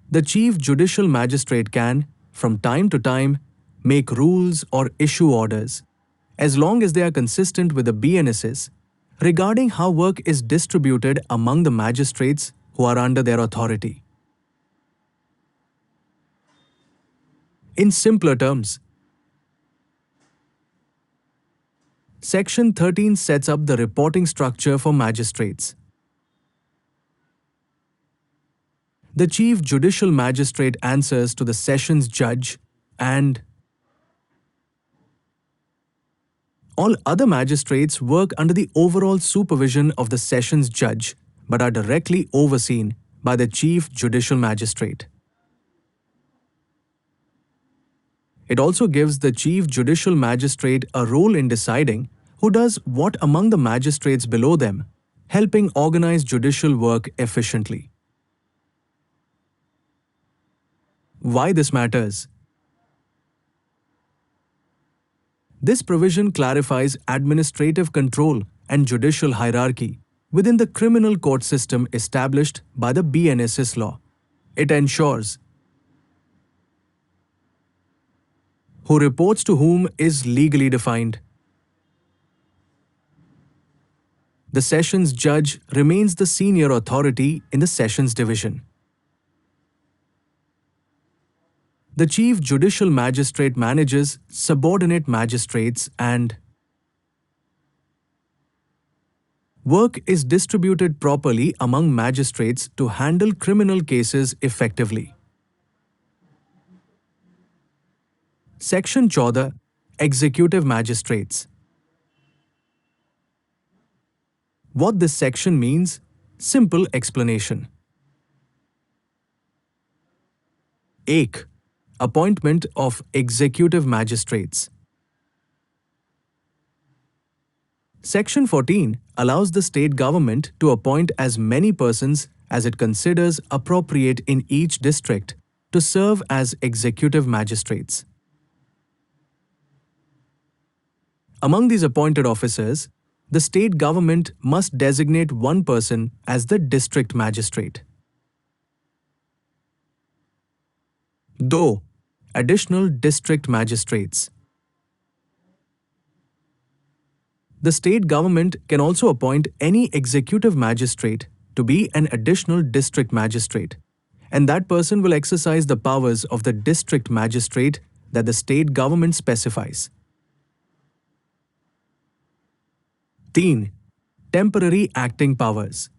The Chief Judicial Magistrate can, from time to time, make rules or issue orders, as long as they are consistent with the BNSS, regarding how work is distributed among the magistrates who are under their authority. In simpler terms, Section 13 sets up the reporting structure for magistrates. The Chief Judicial Magistrate answers to the Sessions Judge and all other magistrates work under the overall supervision of the Sessions Judge but are directly overseen by the Chief Judicial Magistrate. It also gives the Chief Judicial Magistrate a role in deciding who does what among the magistrates below them, helping organize judicial work efficiently. Why this matters? This provision clarifies administrative control and judicial hierarchy within the criminal court system established by the BNSS law. It ensures who reports to whom is legally defined. The Sessions Judge remains the senior authority in the Sessions Division. The Chief Judicial Magistrate manages subordinate magistrates and work is distributed properly among magistrates to handle criminal cases effectively. Section 14 Executive Magistrates. What this section means? Simple explanation. 1. Appointment of executive magistrates. Section 14 allows the state government to appoint as many persons as it considers appropriate in each district to serve as executive magistrates. Among these appointed officers, the state government must designate one person as the district magistrate. 2. Additional district magistrates. The state government can also appoint any executive magistrate to be an additional district magistrate, and that person will exercise the powers of the district magistrate that the state government specifies. 3. Temporary acting powers.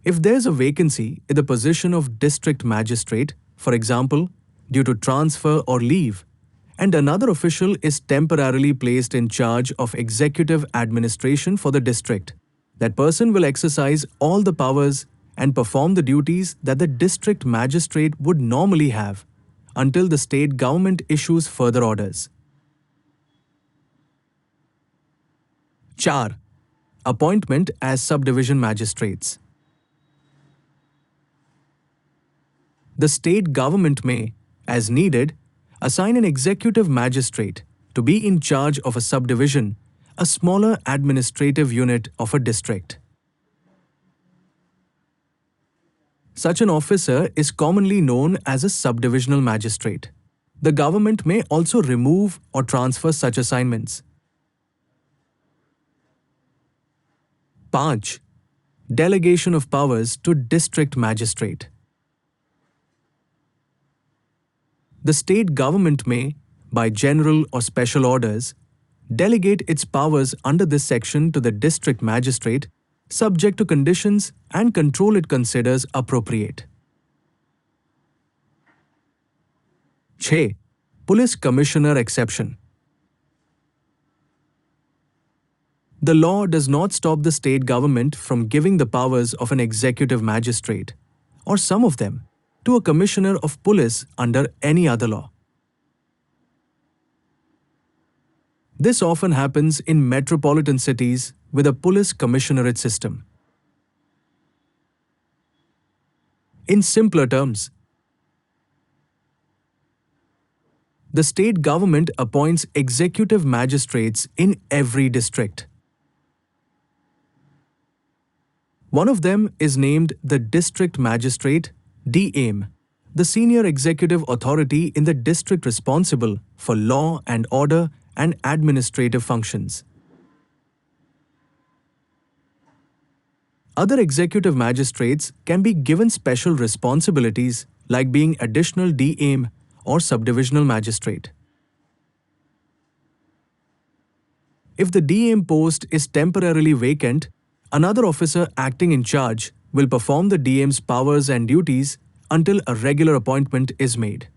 If there is a vacancy in the position of district magistrate, for example, due to transfer or leave, and another official is temporarily placed in charge of executive administration for the district, that person will exercise all the powers and perform the duties that the district magistrate would normally have until the state government issues further orders. 4. Appointment as subdivision magistrates. The state government may, as needed, assign an executive magistrate to be in charge of a subdivision, a smaller administrative unit of a district. Such an officer is commonly known as a subdivisional magistrate. The government may also remove or transfer such assignments. 5. Delegation of powers to district magistrate. The state government may, by general or special orders, delegate its powers under this section to the district magistrate, subject to conditions and control it considers appropriate. 6. Police Commissioner Exception. The law does not stop the state government from giving the powers of an executive magistrate, or some of them, to a commissioner of police under any other law. This often happens in metropolitan cities with a police commissionerate system. In simpler terms, the state government appoints executive magistrates in every district. One of them is named the District Magistrate, DAM, the senior executive authority in the district responsible for law and order and administrative functions. Other executive magistrates can be given special responsibilities like being additional DAM or subdivisional magistrate. If the DAM post is temporarily vacant, another officer acting in charge will perform the DAM's powers and duties until a regular appointment is made.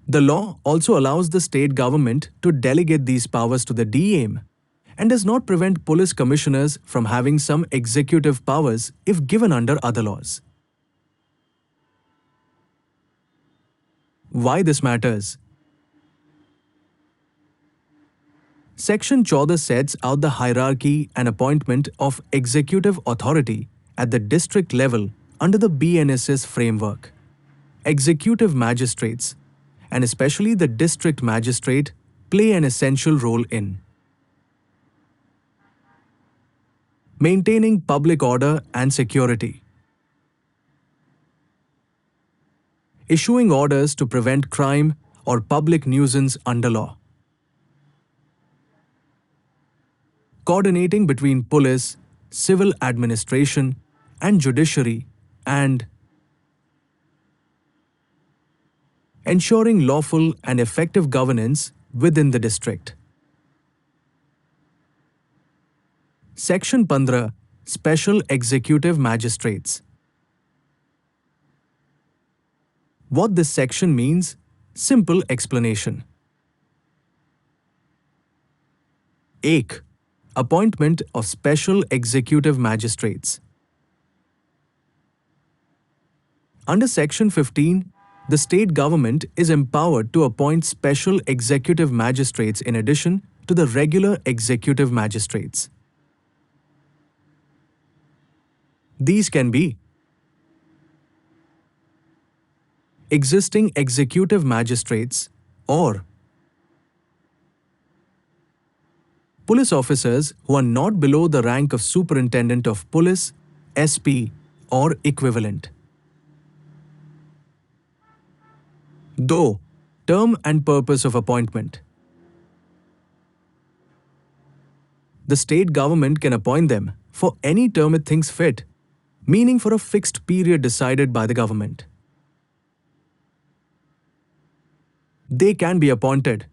The law also allows the state government to delegate these powers to the DAM and does not prevent police commissioners from having some executive powers if given under other laws. Why this matters? Section 14 sets out the hierarchy and appointment of executive authority at the district level under the BNSS framework. Executive magistrates, and especially the district magistrate, play an essential role in maintaining public order and security, issuing orders to prevent crime or public nuisance under law, coordinating between police, civil administration, and judiciary, and ensuring lawful and effective governance within the district. Section 15. Special Executive Magistrates. What this section means? Simple explanation. 1. Appointment of Special Executive Magistrates. Under Section 15, the state government is empowered to appoint special executive magistrates in addition to the regular executive magistrates. These can be existing executive magistrates or police officers who are not below the rank of Superintendent of Police, SP, or equivalent. Though, term and purpose of appointment. The state government can appoint them for any term it thinks fit, meaning for a fixed period decided by the government. They can be appointed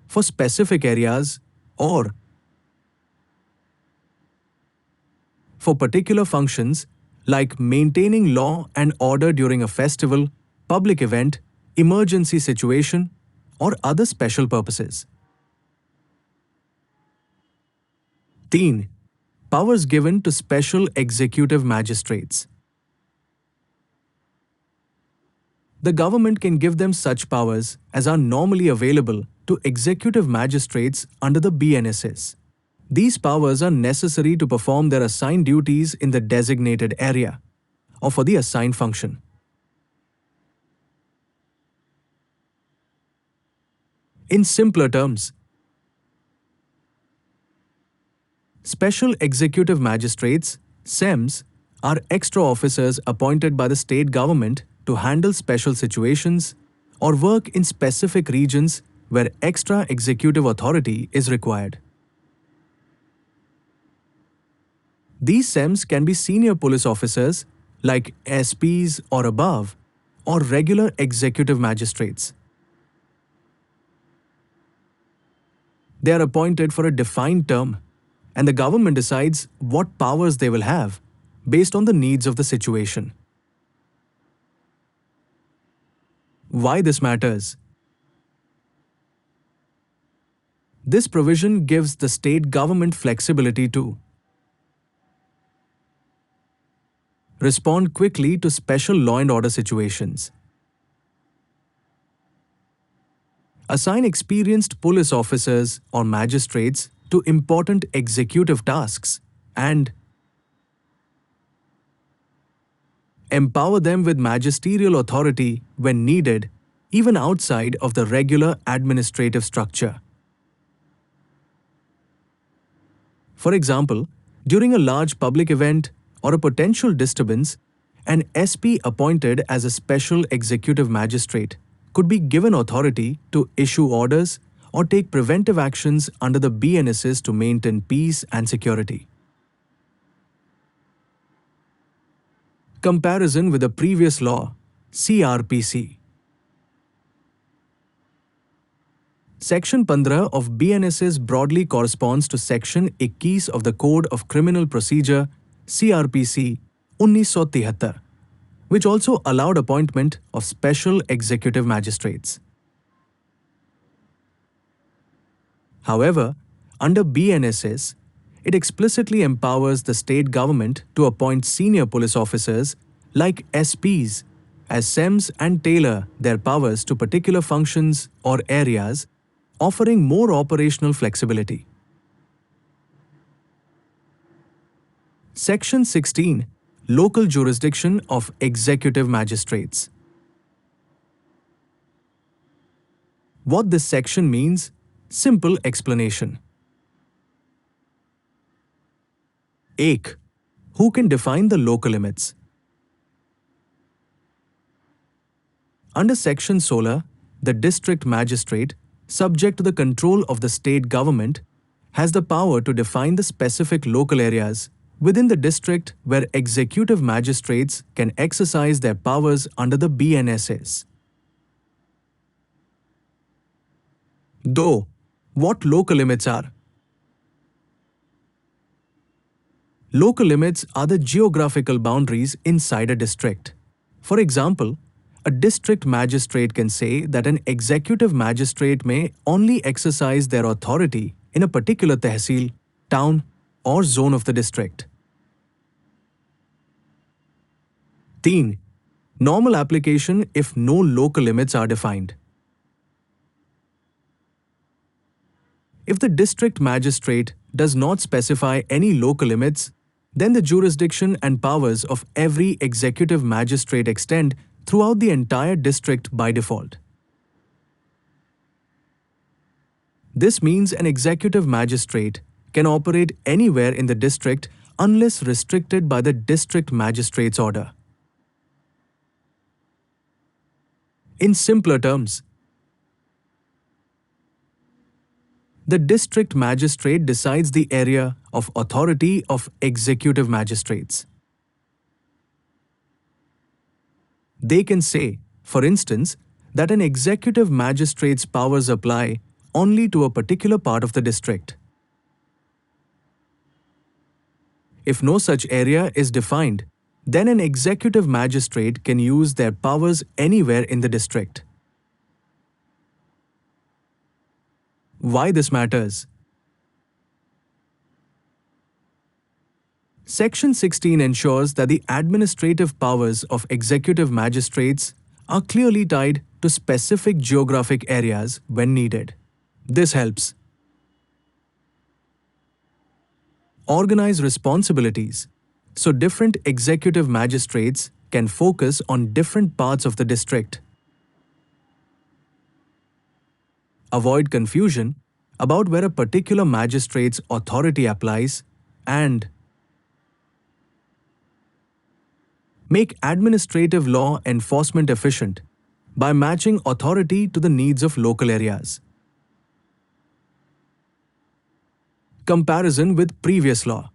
for specific areas or for particular functions like maintaining law and order during a festival, public event, emergency situation, or other special purposes. 3. Powers given to special executive magistrates. The government can give them such powers as are normally available to executive magistrates under the BNSS. These powers are necessary to perform their assigned duties in the designated area or for the assigned function. In simpler terms, Special Executive Magistrates, SEMs, are extra officers appointed by the state government to handle special situations or work in specific regions where extra executive authority is required. These SEMs can be senior police officers like SPs or above, or regular executive magistrates. They are appointed for a defined term, and the government decides what powers they will have, based on the needs of the situation. Why this matters? This provision gives the state government flexibility to respond quickly to special law and order situations, assign experienced police officers or magistrates to important executive tasks, and empower them with magisterial authority when needed, even outside of the regular administrative structure. For example, during a large public event or a potential disturbance, an SP appointed as a special executive magistrate could be given authority to issue orders or take preventive actions under the BNSS to maintain peace and security. Comparison with the previous law, CRPC. Section 15 of BNSS broadly corresponds to Section 21 of the Code of Criminal Procedure, CRPC, 1973, which also allowed appointment of special executive magistrates. However, under BNSS, it explicitly empowers the state government to appoint senior police officers like SPs as SEMs and tailor their powers to particular functions or areas, offering more operational flexibility. Section 16. Local jurisdiction of executive magistrates. What this section means? Simple explanation. 1. Who can define the local limits? Under Section 16, the district magistrate, subject to the control of the state government, has the power to define the specific local areas within the district where executive magistrates can exercise their powers under the BNSS. Though, what local limits are? Local limits are the geographical boundaries inside a district. For example, a district magistrate can say that an executive magistrate may only exercise their authority in a particular tehsil, town, or zone of the district. 3. Normal application if no local limits are defined. If the district magistrate does not specify any local limits, then the jurisdiction and powers of every executive magistrate extend throughout the entire district by default. This means an executive magistrate can operate anywhere in the district unless restricted by the district magistrate's order. In simpler terms, the district magistrate decides the area of authority of executive magistrates. They can say, for instance, that an executive magistrate's powers apply only to a particular part of the district. If no such area is defined, then an executive magistrate can use their powers anywhere in the district. Why this matters? Section 16 ensures that the administrative powers of executive magistrates are clearly tied to specific geographic areas when needed. This helps organize responsibilities so different executive magistrates can focus on different parts of the district, avoid confusion about where a particular magistrate's authority applies, and make administrative law enforcement efficient by matching authority to the needs of local areas. Comparison with previous law.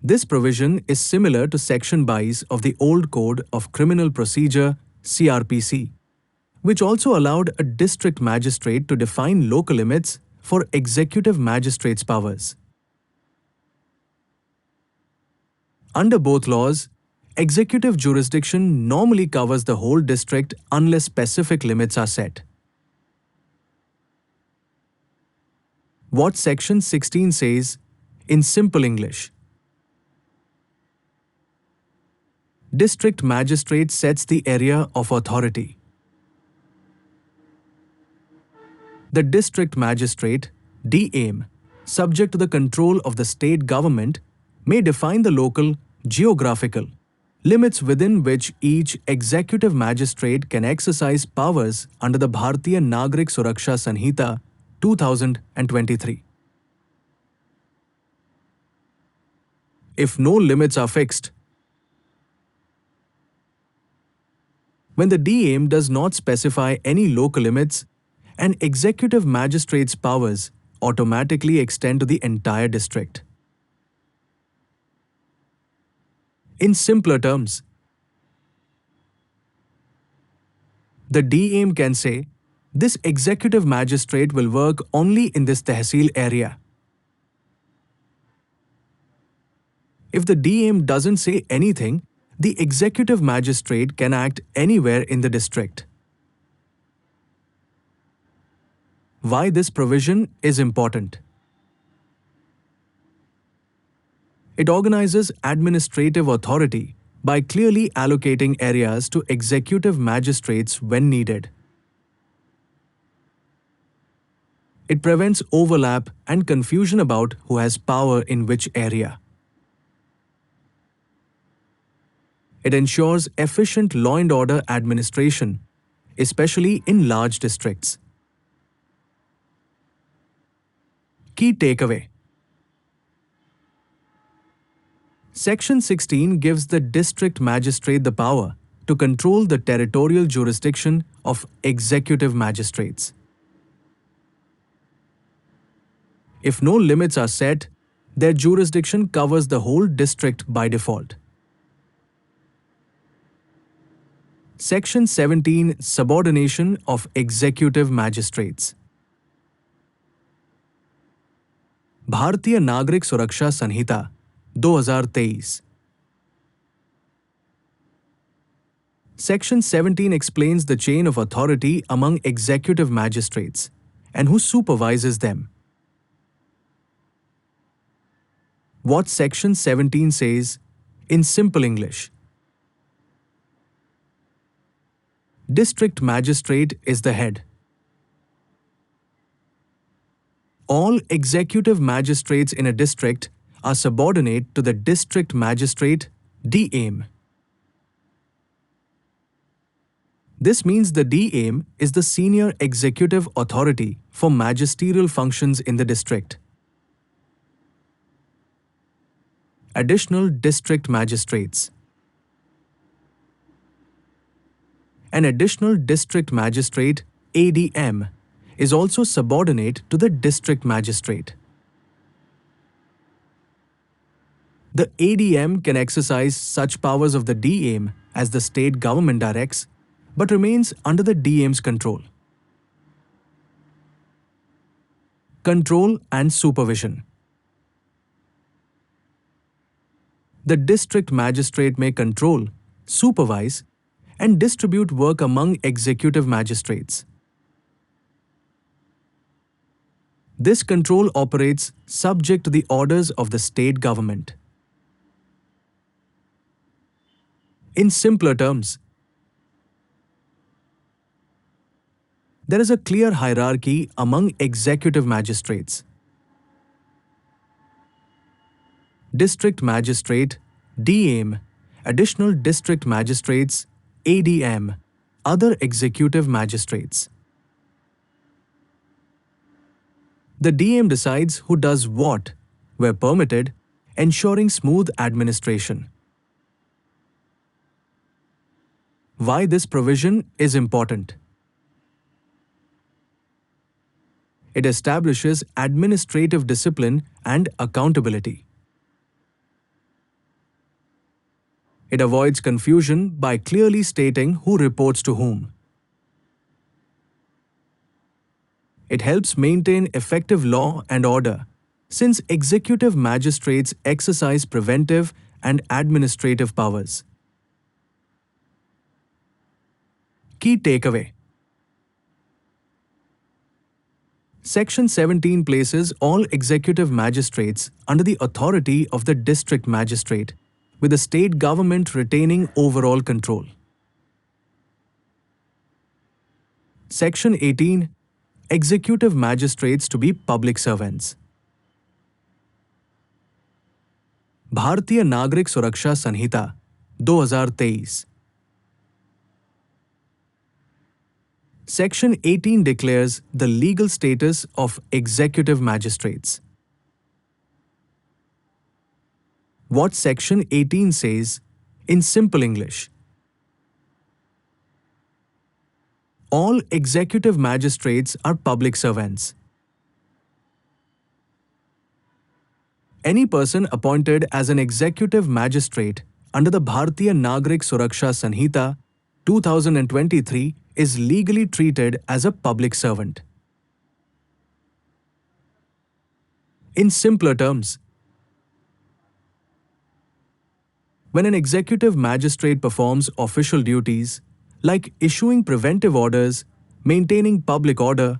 This provision is similar to Section 22 of the old Code of Criminal Procedure, CRPC, which also allowed a district magistrate to define local limits for executive magistrates' powers. Under both laws, executive jurisdiction normally covers the whole district unless specific limits are set. What Section 16 says in simple English: District Magistrate sets the area of authority. The District Magistrate, DAM, subject to the control of the state government, may define the local, geographical limits within which each executive magistrate can exercise powers under the Bharatiya Nagarik Suraksha Sanhita 2023. If no limits are fixed, when the DAM does not specify any local limits, an executive magistrate's powers automatically extend to the entire district. In simpler terms, the DAM can say, this executive magistrate will work only in this tehsil area. If the DAM doesn't say anything, the executive magistrate can act anywhere in the district. Why this provision is important? It organizes administrative authority by clearly allocating areas to executive magistrates when needed. It prevents overlap and confusion about who has power in which area. It ensures efficient law and order administration, especially in large districts. Key takeaway: Section 16 gives the district magistrate the power to control the territorial jurisdiction of executive magistrates. If no limits are set, their jurisdiction covers the whole district by default. Section 17 Subordination of executive magistrates. भारतीय नागरिक सुरक्षा संहिता 2023. Section 17 explains the chain of authority among executive magistrates and who supervises them. What Section 17 says in simple English: District Magistrate is the head. All executive magistrates in a district are subordinate to the District Magistrate, DAM. This means the DAM is the senior executive authority for magisterial functions in the district. Additional District Magistrates. An additional District Magistrate, ADM, is also subordinate to the District Magistrate. The ADM can exercise such powers of the DAM as the state government directs, but remains under the DAM's control. Control and supervision. The district magistrate may control, supervise, and distribute work among executive magistrates. This control operates subject to the orders of the state government. In simpler terms, there is a clear hierarchy among executive magistrates. District Magistrate, DAM, Additional District Magistrates, ADM, other executive magistrates. The DAM decides who does what, where permitted, ensuring smooth administration. Why this provision is important? It establishes administrative discipline and accountability. It avoids confusion by clearly stating who reports to whom. It helps maintain effective law and order, since executive magistrates exercise preventive and administrative powers. Key takeaway. Section 17 places all executive magistrates under the authority of the district magistrate, with the state government retaining overall control. Section 18. Executive magistrates to be public servants. भारतीय नागरिक सुरक्षा संहिता 2023. Section 18 declares the legal status of executive magistrates. What Section 18 says in simple English. All executive magistrates are public servants. Any person appointed as an executive magistrate under the Bharatiya Nagarik Suraksha Sanhita 2023 is legally treated as a public servant. In simpler terms, when an executive magistrate performs official duties like issuing preventive orders, maintaining public order,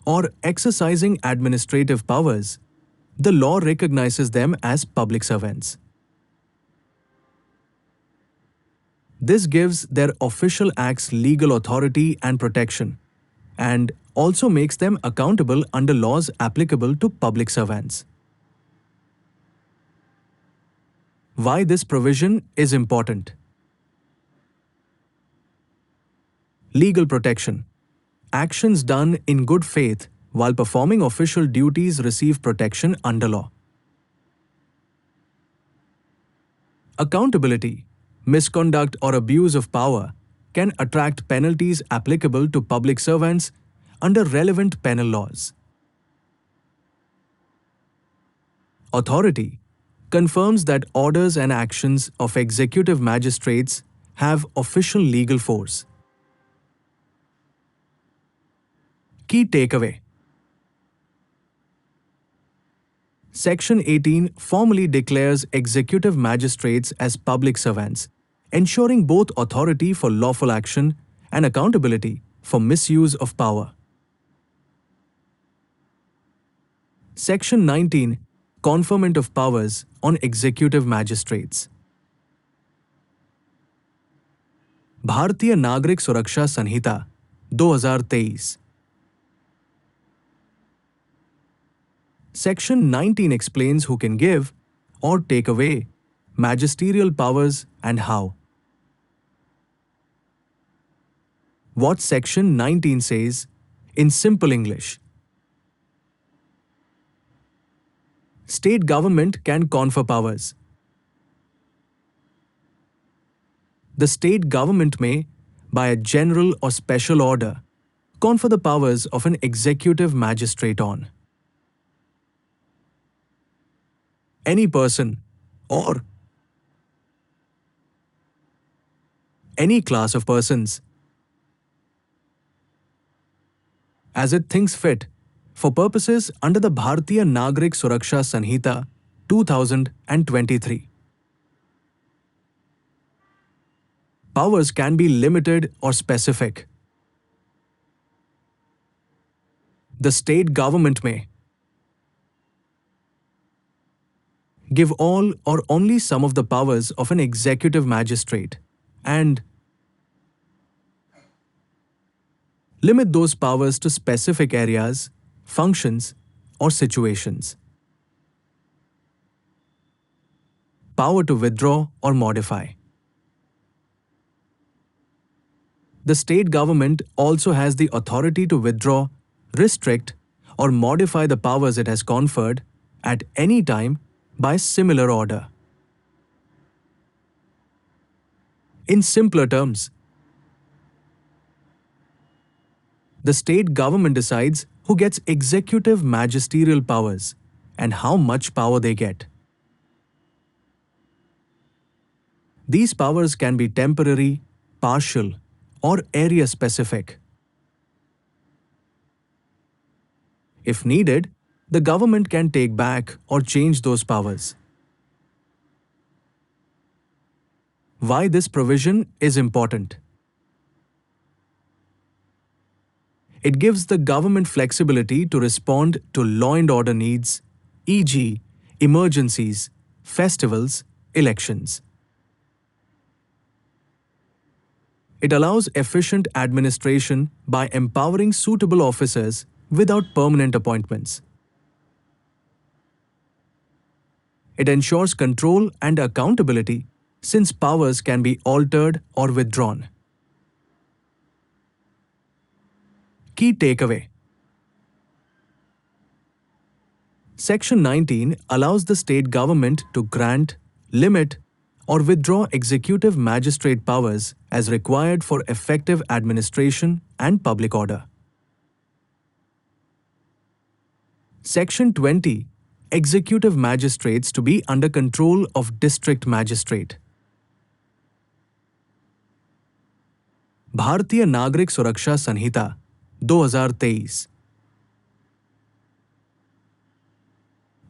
or exercising administrative powers, the law recognizes them as public servants. This gives their official acts legal authority and protection, and also makes them accountable under laws applicable to public servants. Why this provision is important? Legal protection. Actions done in good faith while performing official duties receive protection under law. Accountability. Misconduct or abuse of power can attract penalties applicable to public servants under relevant penal laws. Authority confirms that orders and actions of executive magistrates have official legal force. Key takeaway. Section 18 formally declares executive magistrates as public servants, ensuring both authority for lawful action and accountability for misuse of power. Section 19. Conferment of powers on executive magistrates. भारतीय नागरिक सुरक्षा संहिता 2023. Section 19 explains who can give or take away magisterial powers and how. What Section 19 says in simple English. State government can confer powers. The state government may, by a general or special order, confer the powers of an executive magistrate on any person or any class of persons as it thinks fit for purposes under the Bharatiya Nagarik Suraksha Sanhita 2023. Powers can be limited or specific. The state government may give all or only some of the powers of an executive magistrate and limit those powers to specific areas, functions, or situations. Power to withdraw or modify. The state government also has the authority to withdraw, restrict, or modify the powers it has conferred at any time by similar order. In simpler terms, the state government decides who gets executive magisterial powers and how much power they get. These powers can be temporary, partial, or area-specific. If needed, the government can take back or change those powers. Why this provision is important? It gives the government flexibility to respond to law and order needs, e.g., emergencies, festivals, elections. It allows efficient administration by empowering suitable officers without permanent appointments. It ensures control and accountability since powers can be altered or withdrawn. Key takeaway. Section 19 allows the state government to grant, limit, or withdraw executive magistrate powers as required for effective administration and public order. Section 20. Executive magistrates to be under control of district magistrate. भारतीय नागरिक सुरक्षा संहिता 2023.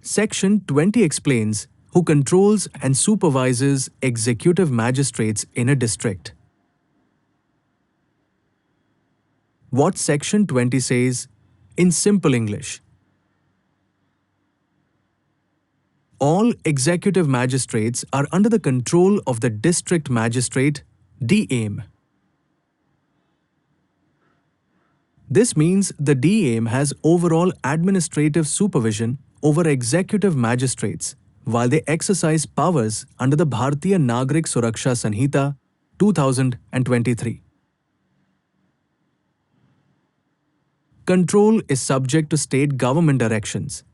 Section 20 explains who controls and supervises executive magistrates in a district. What Section 20 says in simple English. All executive magistrates are under the control of the district magistrate, DAM. This means the DAM has overall administrative supervision over executive magistrates while they exercise powers under the Bharatiya Nagarik Suraksha Sanhita 2023. Control is subject to state government directions.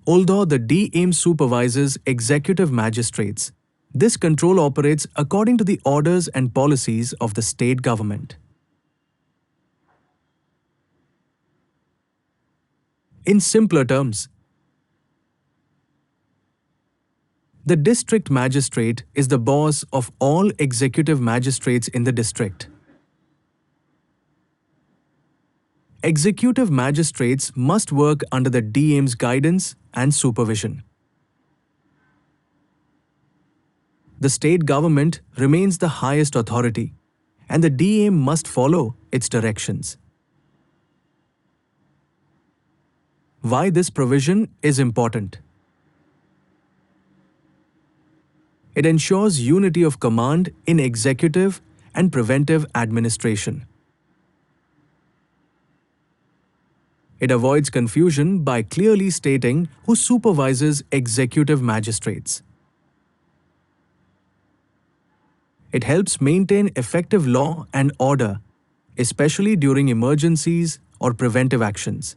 Although the DAM supervises executive magistrates, this control operates according to the orders and policies of the state government. In simpler terms, the district magistrate is the boss of all executive magistrates in the district. Executive magistrates must work under the DAM's guidance and supervision. The state government remains the highest authority, and the DAM must follow its directions. Why this provision is important? It ensures unity of command in executive and preventive administration. It avoids confusion by clearly stating who supervises executive magistrates. It helps maintain effective law and order, especially during emergencies or preventive actions.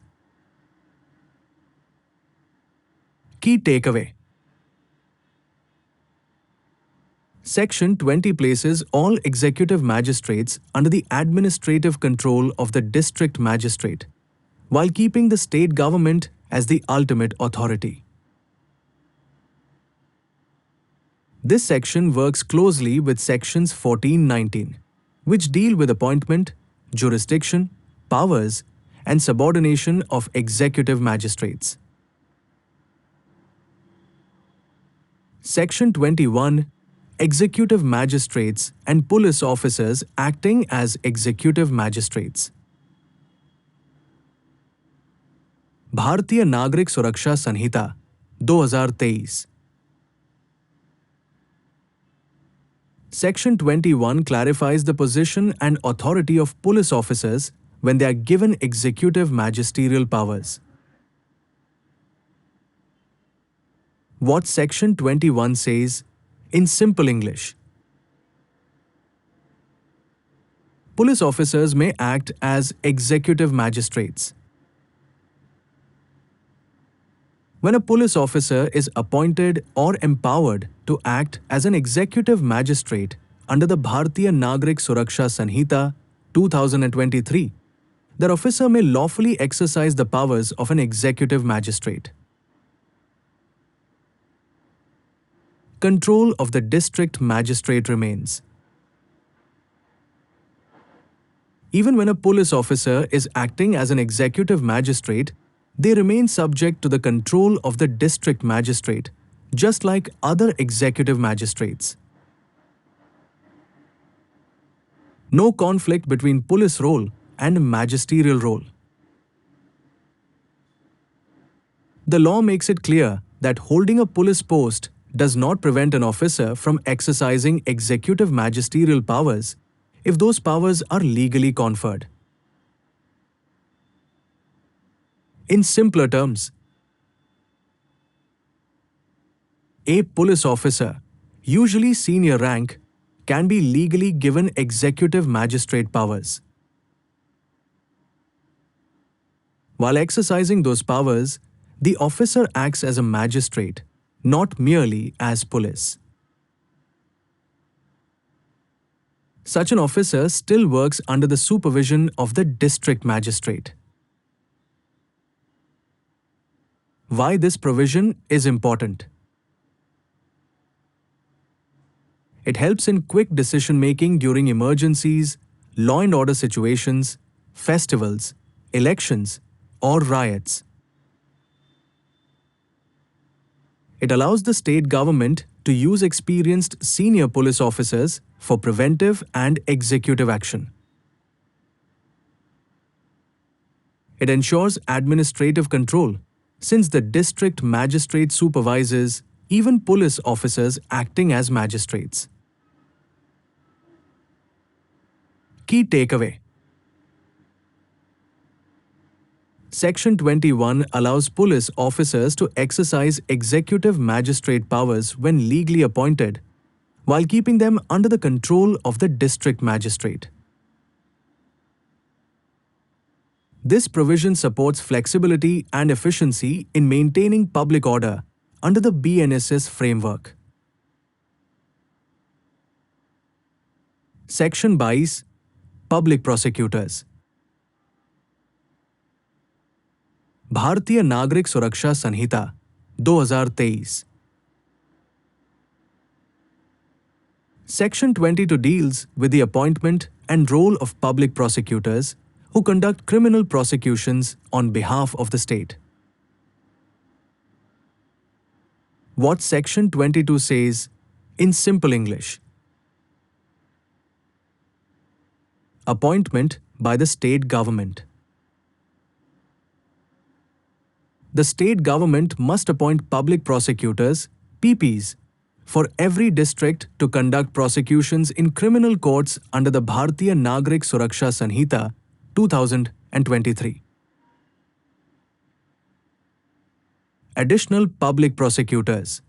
Key takeaway. Section 20 places all executive magistrates under the administrative control of the district magistrate, while keeping the state government as the ultimate authority. This section works closely with sections 14-19, which deal with appointment, jurisdiction, powers, and subordination of executive magistrates. Section 21. Executive magistrates and police officers acting as executive magistrates. भारतीय नागरिक सुरक्षा संहिता 2023. Section 21 clarifies the position and authority of police officers when they are given executive magisterial powers. What Section 21 says in simple English. Police officers may act as executive magistrates. When a police officer is appointed or empowered to act as an executive magistrate under the Bharatiya Nagarik Suraksha Sanhita 2023, the officer may lawfully exercise the powers of an executive magistrate. Control of the district magistrate remains. Even when a police officer is acting as an executive magistrate, they remain subject to the control of the district magistrate, just like other executive magistrates. No conflict between police role and magisterial role. The law makes it clear that holding a police post does not prevent an officer from exercising executive magisterial powers if those powers are legally conferred. In simpler terms, a police officer, usually senior rank, can be legally given executive magistrate powers. While exercising those powers, the officer acts as a magistrate, not merely as police. Such an officer still works under the supervision of the district magistrate. Why this provision is important? It helps in quick decision-making during emergencies, law and order situations, festivals, elections, or riots. It allows the state government to use experienced senior police officers for preventive and executive action. It ensures administrative control, since the district magistrate supervises even police officers acting as magistrates. Key takeaway: Section 21 allows police officers to exercise executive magistrate powers when legally appointed, while keeping them under the control of the district magistrate. This provision supports flexibility and efficiency in maintaining public order under the BNSS framework. Section 22 Public Prosecutors. भारतीय नागरिक सुरक्षा संहिता 2023. Section 22 deals with the appointment and role of public prosecutors who conduct criminal prosecutions on behalf of the state. What Section 22 says in simple English: appointment by the state government. The state government must appoint public prosecutors, PPs, for every district to conduct prosecutions in criminal courts under the Bharatiya Nagarik Suraksha Sanhita 2023. Additional public prosecutors.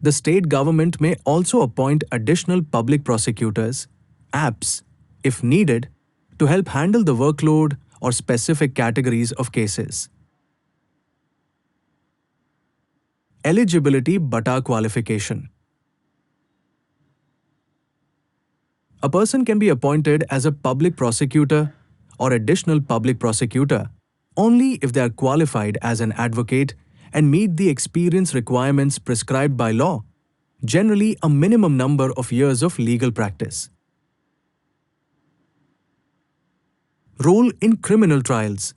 The state government may also appoint additional public prosecutors, APs, if needed, to help handle the workload or specific categories of cases. Eligibility Bata qualification. A person can be appointed as a public prosecutor or additional public prosecutor only if they are qualified as an advocate and meet the experience requirements prescribed by law, generally a minimum number of years of legal practice. Role in criminal trials.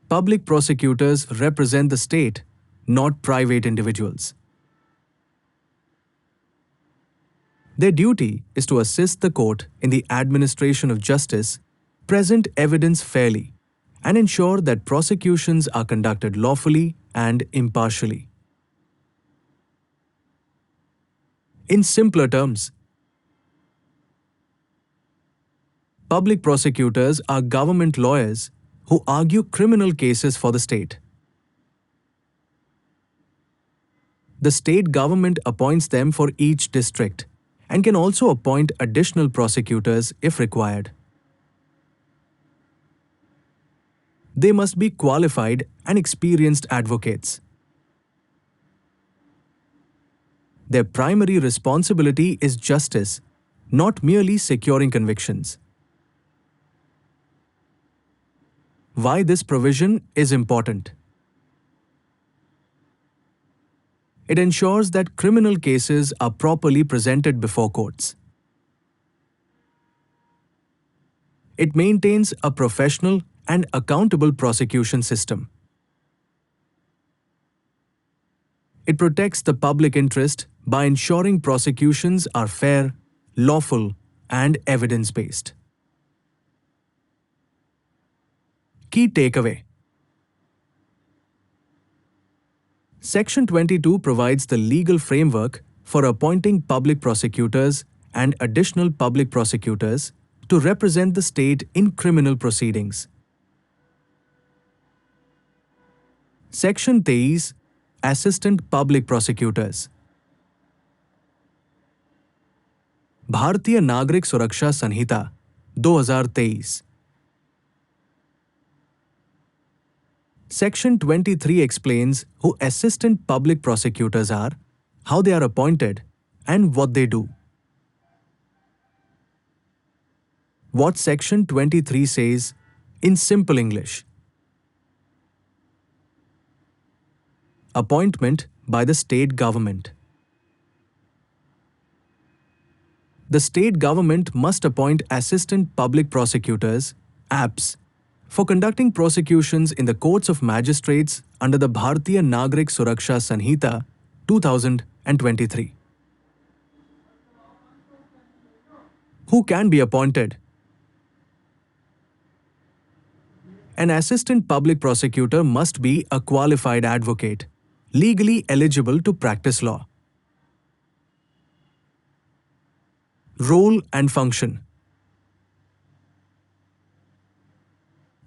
Public prosecutors represent the state, not private individuals. Their duty is to assist the court in the administration of justice, present evidence fairly, and ensure that prosecutions are conducted lawfully and impartially. In simpler terms, public prosecutors are government lawyers who argue criminal cases for the state. The state government appoints them for each district and can also appoint additional prosecutors if required. They must be qualified and experienced advocates. Their primary responsibility is justice, not merely securing convictions. Why this provision is important? It ensures that criminal cases are properly presented before courts. It maintains a professional and accountable prosecution system. It protects the public interest by ensuring prosecutions are fair, lawful, and evidence-based. Key takeaway. Section 22 provides the legal framework for appointing public prosecutors and additional public prosecutors to represent the state in criminal proceedings. Section 23 Assistant Public Prosecutors. भारतीय नागरिक सुरक्षा संहिता 2023. Section 23 explains who assistant public prosecutors are, how they are appointed, and what they do. What Section 23 says in simple English. Appointment by the state government. The state government must appoint assistant public prosecutors, APPs, for conducting prosecutions in the courts of magistrates under the Bharatiya Nagarik Suraksha Sanhita 2023. Who can be appointed? An assistant public prosecutor must be a qualified advocate, legally eligible to practice law. Role and function.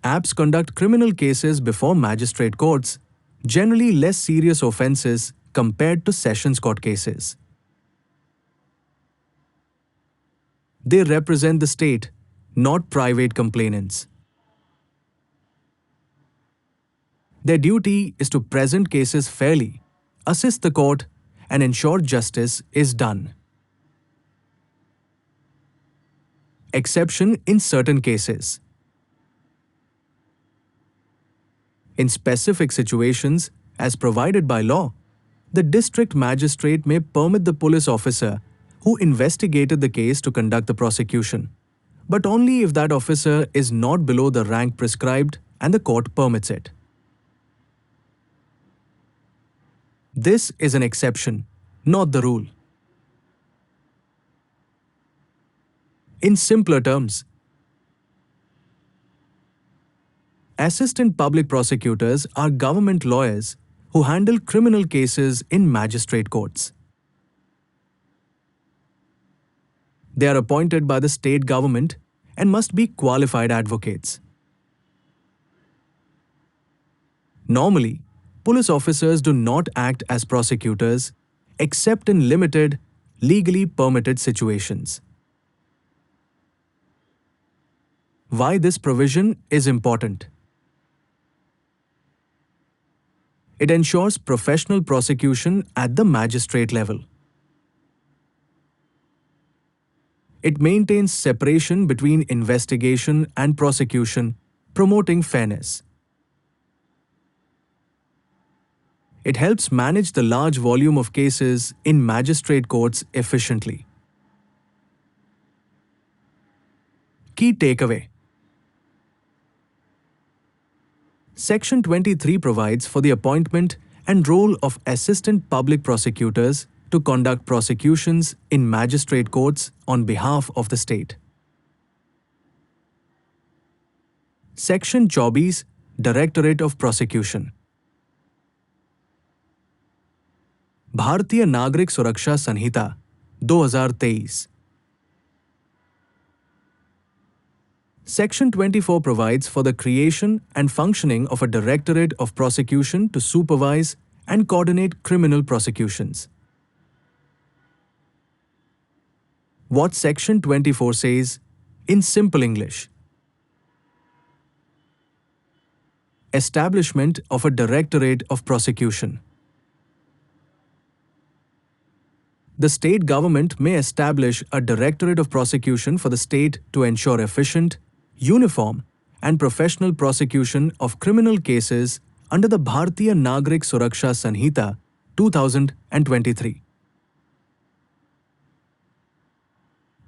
APPs conduct criminal cases before magistrate courts, generally less serious offences compared to sessions court cases. They represent the state, not private complainants. Their duty is to present cases fairly, assist the court, and ensure justice is done. Exception in certain cases. In specific situations, as provided by law, the district magistrate may permit the police officer who investigated the case to conduct the prosecution, but only if that officer is not below the rank prescribed and the court permits it. This is an exception, not the rule. In simpler terms, assistant public prosecutors are government lawyers who handle criminal cases in magistrate courts. They are appointed by the state government and must be qualified advocates. Normally, police officers do not act as prosecutors except in limited, legally permitted situations. Why this provision is important? It ensures professional prosecution at the magistrate level. It maintains separation between investigation and prosecution, promoting fairness. It helps manage the large volume of cases in magistrate courts efficiently. Key takeaway. Section 23 provides for the appointment and role of assistant public prosecutors to conduct prosecutions in magistrate courts on behalf of the state. Section 24 Directorate of Prosecution. भारतीय नागरिक सुरक्षा संहिता 2023. Section 24 provides for the creation and functioning of a Directorate of Prosecution to supervise and coordinate criminal prosecutions. What Section 24 says in simple English. Establishment of a Directorate of Prosecution. The state government may establish a Directorate of Prosecution for the state to ensure efficient, uniform, and professional prosecution of criminal cases under the Bharatiya Nagarik Suraksha Sanhita 2023.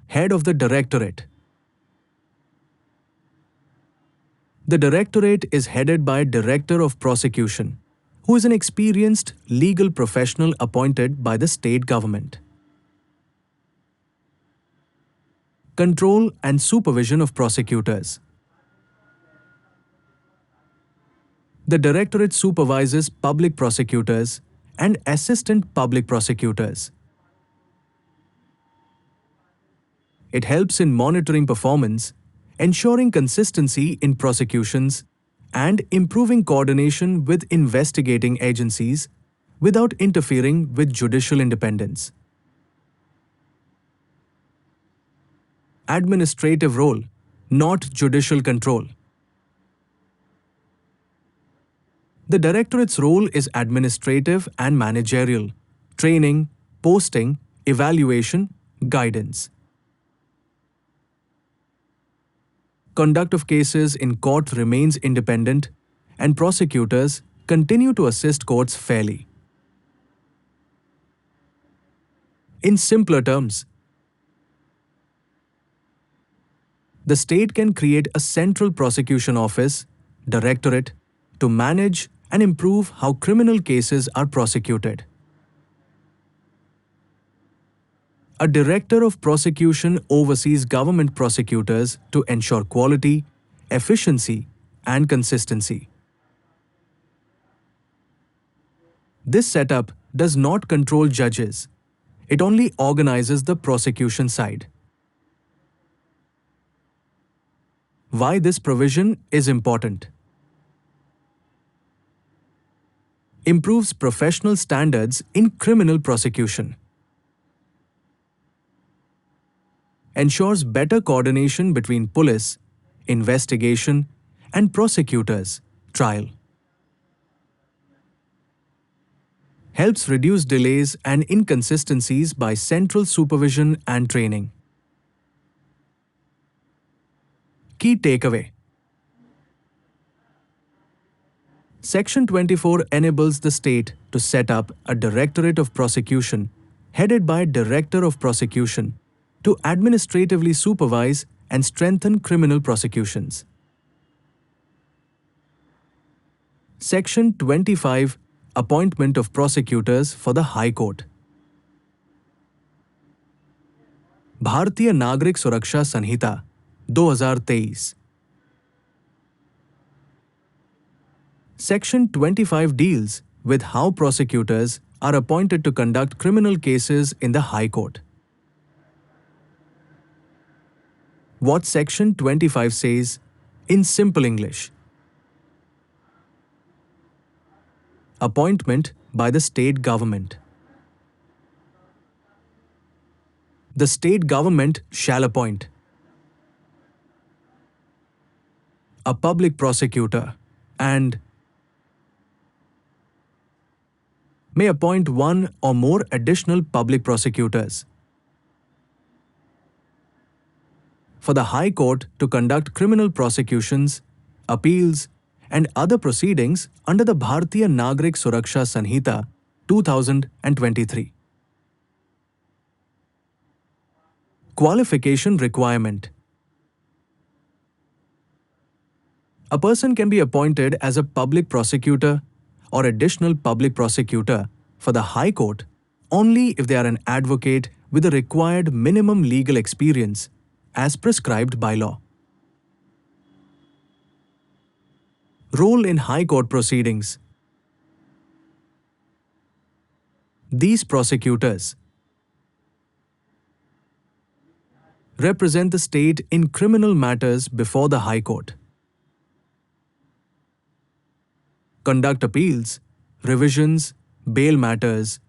Head of the Directorate. The Directorate is headed by a Director of Prosecution, who is an experienced legal professional appointed by the state government. Control and supervision of prosecutors. The Directorate supervises public prosecutors and assistant public prosecutors. It helps in monitoring performance, ensuring consistency in prosecutions, and improving coordination with investigating agencies without interfering with judicial independence. Administrative role, not judicial control. The Directorate's role is administrative and managerial, training, posting, evaluation, guidance. Conduct of cases in court remains independent, and prosecutors continue to assist courts fairly. In simpler terms, the state can create a central prosecution office, directorate, to manage and improve how criminal cases are prosecuted. A director of prosecution oversees government prosecutors to ensure quality, efficiency, and consistency. This setup does not control judges. It only organizes the prosecution side. Why this provision is important? Improves professional standards in criminal prosecution. Ensures better coordination between police, investigation, and prosecutors, trial. Helps reduce delays and inconsistencies by central supervision and training. Key takeaway. Section 24 enables the state to set up a Directorate of Prosecution headed by a Director of Prosecution to administratively supervise and strengthen criminal prosecutions. Section 25 Appointment of prosecutors for the High Court. Bharatiya Nagarik Suraksha Sanhita 2023. Section 25 deals with how prosecutors are appointed to conduct criminal cases in the High Court. What Section 25 says in simple English. Appointment by the state government. The state government shall appoint a public prosecutor and may appoint one or more additional public prosecutors for the High Court to conduct criminal prosecutions, appeals, and other proceedings under the Bharatiya Nagarik Suraksha Sanhita 2023. Qualification requirement. A person can be appointed as a public prosecutor or additional public prosecutor for the High Court only if they are an advocate with the required minimum legal experience as prescribed by law. Role in High Court proceedings. These prosecutors represent the state in criminal matters before the High Court. Conduct appeals, revisions, bail matters,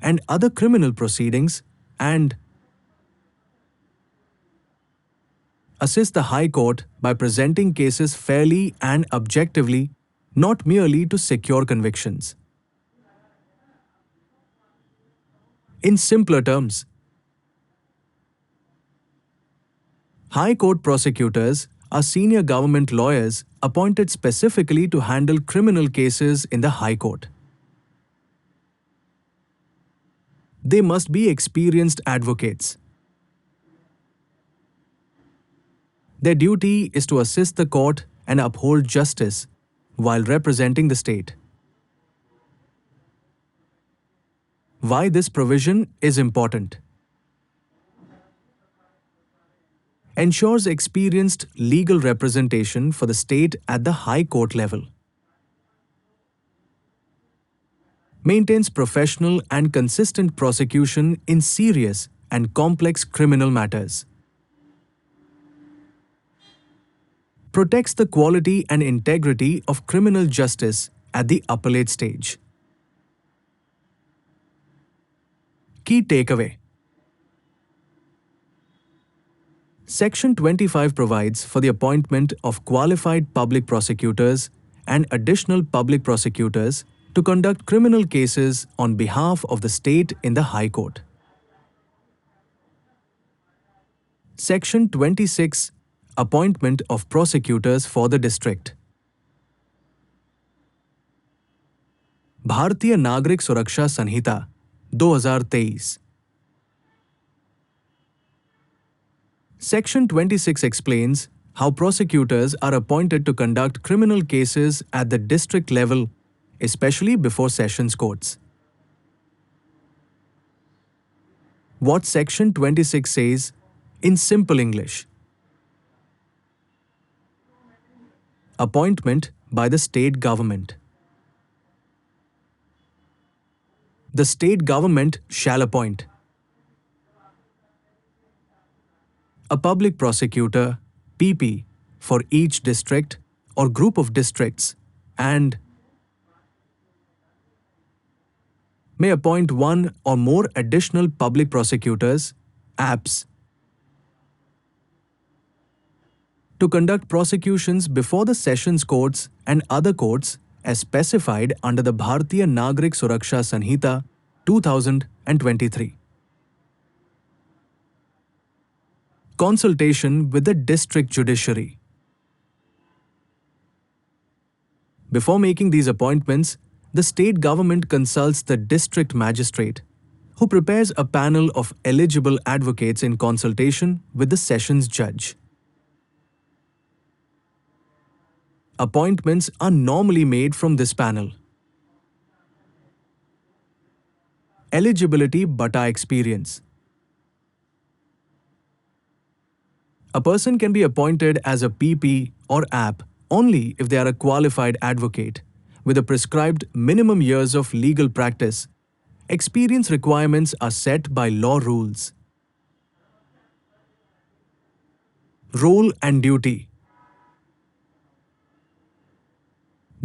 and other criminal proceedings, and assist the High Court by presenting cases fairly and objectively, not merely to secure convictions. In simpler terms, High Court prosecutors are senior government lawyers appointed specifically to handle criminal cases in the High Court. They must be experienced advocates. Their duty is to assist the court and uphold justice while representing the state. Why this provision is important? Ensures experienced legal representation for the state at the High Court level. Maintains professional and consistent prosecution in serious and complex criminal matters. Protects the quality and integrity of criminal justice at the appellate stage. Key takeaway. Section 25 provides for the appointment of qualified public prosecutors and additional public prosecutors to conduct criminal cases on behalf of the state in the High Court. Section 26 Appointment of prosecutors for the district. Bharatiya Nagarik Suraksha Sanhita 2023. Section 26 explains how prosecutors are appointed to conduct criminal cases at the district level, especially before sessions courts. What Section 26 says in simple English. Appointment by the state government. The state government shall appoint a public prosecutor, PP, for each district or group of districts and may appoint one or more additional public prosecutors, APs, to conduct prosecutions before the sessions courts and other courts as specified under the Bharatiya Nagarik Suraksha Sanhita 2023. Consultation with the district judiciary. Before making these appointments, the state government consults the district magistrate, who prepares a panel of eligible advocates in consultation with the sessions judge. Appointments are normally made from this panel. Eligibility bata experience. A person can be appointed as a PP or AP only if they are a qualified advocate with a prescribed minimum years of legal practice. Experience requirements are set by law rules. Role and duty.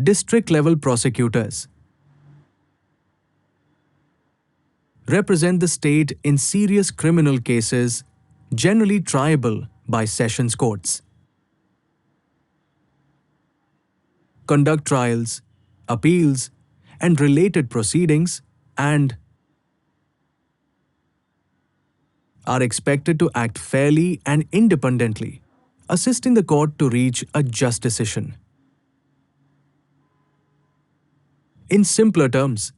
District-level prosecutors represent the state in serious criminal cases, generally triable by sessions courts. Conduct trials, appeals, and related proceedings and are expected to act fairly and independently, assisting the court to reach a just decision. In simpler terms,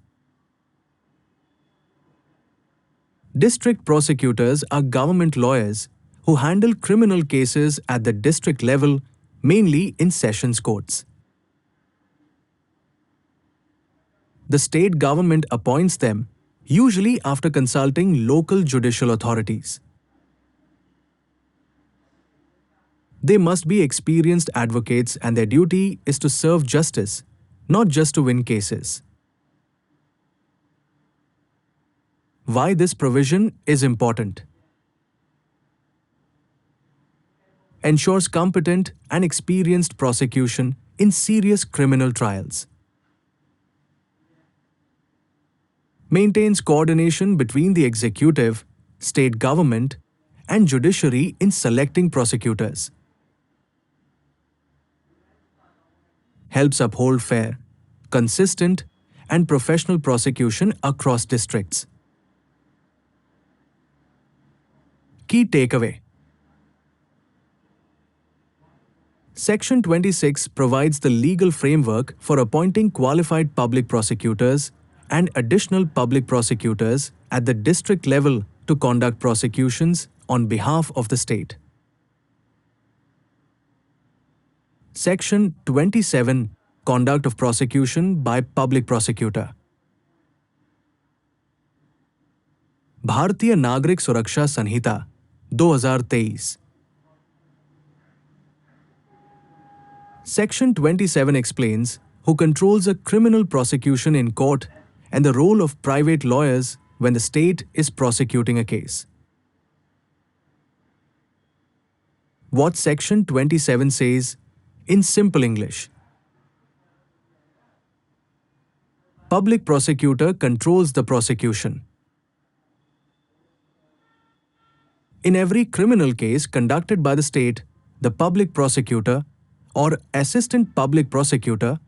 district prosecutors are government lawyers who handle criminal cases at the district level, mainly in sessions courts. The state government appoints them, usually after consulting local judicial authorities. They must be experienced advocates and their duty is to serve justice, not just to win cases. Why this provision is important? Ensures competent and experienced prosecution in serious criminal trials. Maintains coordination between the executive, state government, and judiciary in selecting prosecutors. Helps uphold fair, consistent, and professional prosecution across districts. Key takeaway. Section 26 provides the legal framework for appointing qualified public prosecutors and additional public prosecutors at the district level to conduct prosecutions on behalf of the state. Section 27 Conduct of Prosecution by Public Prosecutor. भारतीय नागरिक सुरक्षा संहिता 2023. Section 27 explains who controls a criminal prosecution in court and the role of private lawyers when the state is prosecuting a case. What Section 27 says in simple English. Public prosecutor controls the prosecution. In every criminal case conducted by the state, the public prosecutor or assistant public prosecutor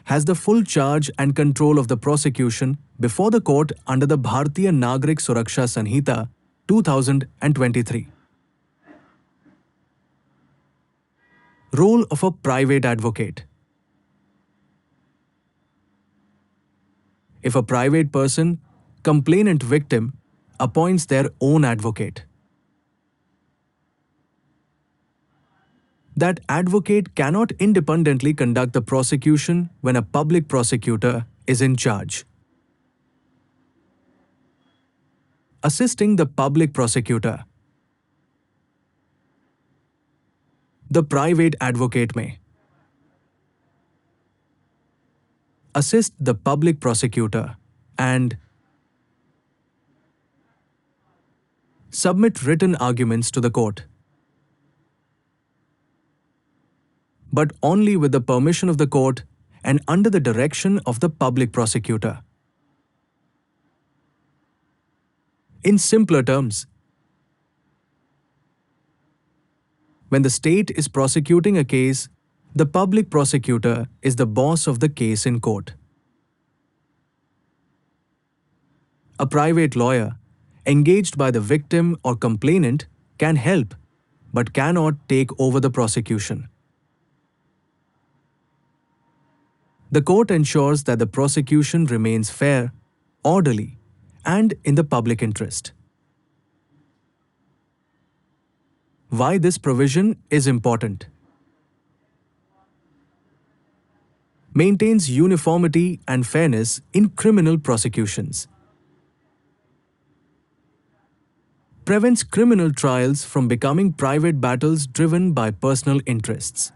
has the full charge and control of the prosecution before the court under the Bharatiya Nagarik Suraksha Sanhita 2023. Role of a private advocate. If a private person, complainant victim, appoints their own advocate, that advocate cannot independently conduct the prosecution when a public prosecutor is in charge. Assisting the public prosecutor. The private advocate may assist the public prosecutor and submit written arguments to the court, but only with the permission of the court and under the direction of the public prosecutor. In simpler terms, when the state is prosecuting a case, the public prosecutor is the boss of the case in court. A private lawyer, engaged by the victim or complainant, can help but cannot take over the prosecution. The court ensures that the prosecution remains fair, orderly, and in the public interest. Why this provision is important? Maintains uniformity and fairness in criminal prosecutions. Prevents criminal trials from becoming private battles driven by personal interests.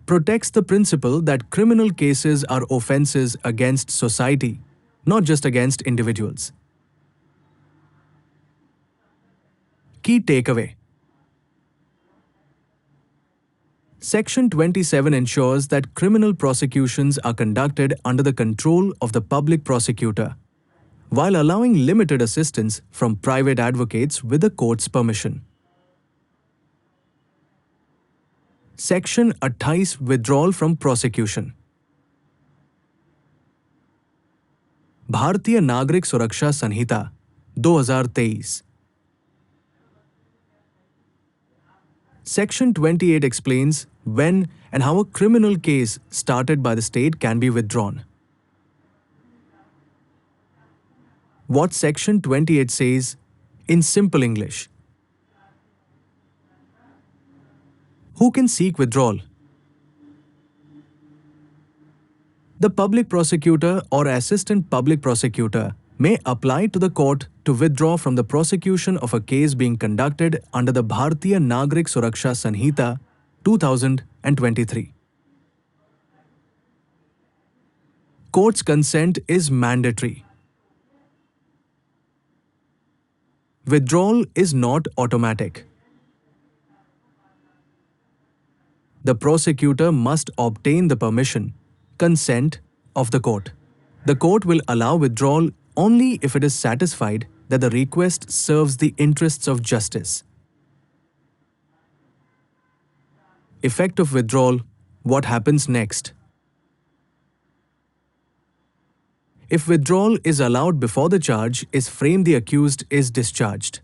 Protects the principle that criminal cases are offenses against society, not just against individuals. Key takeaway. Section 27 ensures that criminal prosecutions are conducted under the control of the public prosecutor, while allowing limited assistance from private advocates with the court's permission. Section 28 Withdrawal from prosecution. भारतीय नागरिक सुरक्षा संहिता 2023. Section 28 explains when and how a criminal case started by the state can be withdrawn. What Section 28 says in simple English. Who can seek withdrawal? The public prosecutor or assistant public prosecutor may apply to the court to withdraw from the prosecution of a case being conducted under the Bharatiya Nagarik Suraksha Sanhita 2023. Court's consent is mandatory. Withdrawal is not automatic. The prosecutor must obtain the permission, consent of the court. The court will allow withdrawal only if it is satisfied that the request serves the interests of justice. Effect of withdrawal. What happens next? If withdrawal is allowed before the charge is framed, the accused is discharged.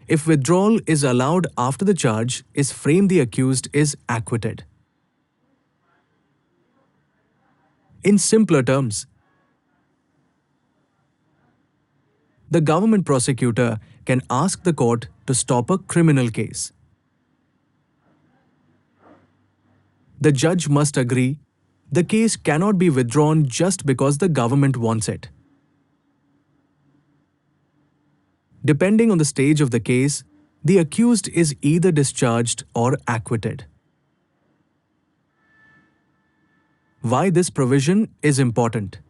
If withdrawal is allowed after the charge is framed, the accused is acquitted. In simpler terms, the government prosecutor can ask the court to to stop a criminal case. The judge must agree the case cannot be withdrawn just because the government wants it. Depending on the stage of the case, the accused is either discharged or acquitted. Why this provision is important?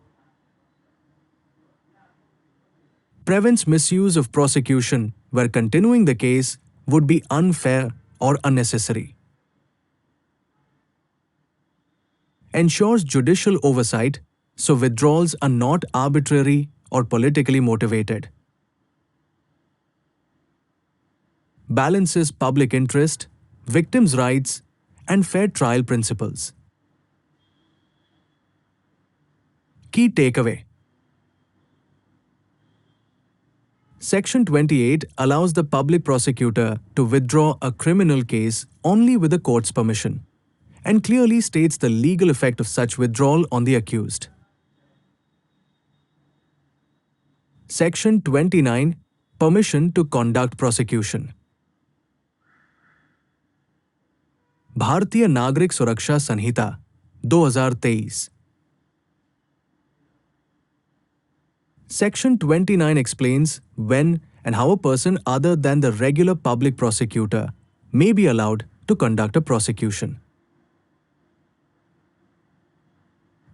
Prevents misuse of prosecution where continuing the case would be unfair or unnecessary. Ensures judicial oversight so withdrawals are not arbitrary or politically motivated. Balances public interest, victims' rights, and fair trial principles. Key takeaway. Section 28 allows the public prosecutor to withdraw a criminal case only with the court's permission, and clearly states the legal effect of such withdrawal on the accused. Section 29 Permission to conduct prosecution. भारतीय नागरिक सुरक्षा संहिता 2023. Section 29 explains when and how a person other than the regular public prosecutor may be allowed to conduct a prosecution.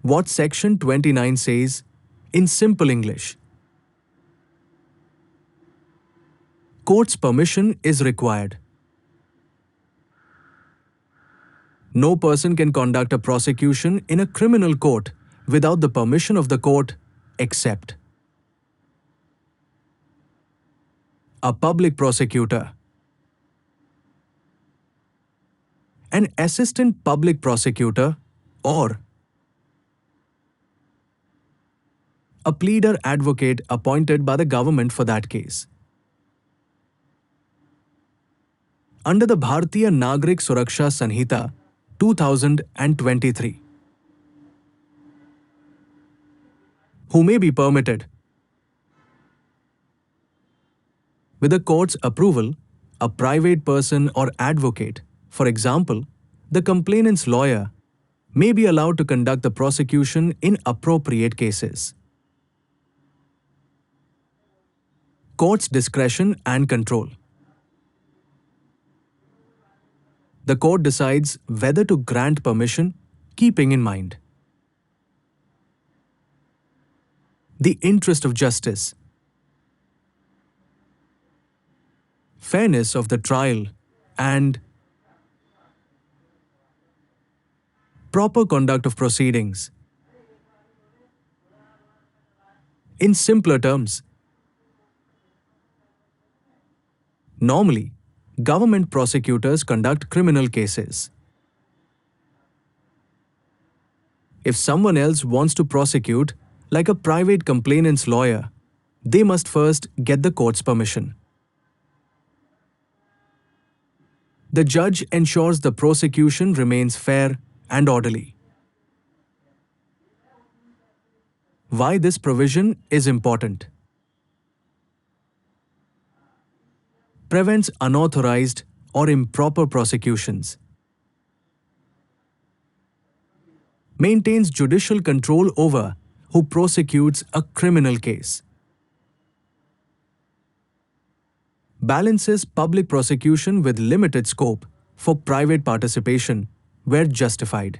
What Section 29 says in simple English. Court's permission is required. No person can conduct a prosecution in a criminal court without the permission of the court except a public prosecutor, an assistant public prosecutor, or a pleader advocate appointed by the government for that case. Under the Bharatiya Nagarik Suraksha Sanhita 2023, who may be permitted, with the court's approval, a private person or advocate, for example, the complainant's lawyer, may be allowed to conduct the prosecution in appropriate cases. Court's discretion and control. The court decides whether to grant permission, keeping in mind the interest of justice, fairness of the trial, and proper conduct of proceedings. In simpler terms, normally, government prosecutors conduct criminal cases. If someone else wants to prosecute, like a private complainant's lawyer, they must first get the court's permission. The judge ensures the prosecution remains fair and orderly. Why this provision is important? Prevents unauthorized or improper prosecutions. Maintains judicial control over who prosecutes a criminal case. Balances public prosecution with limited scope for private participation where justified.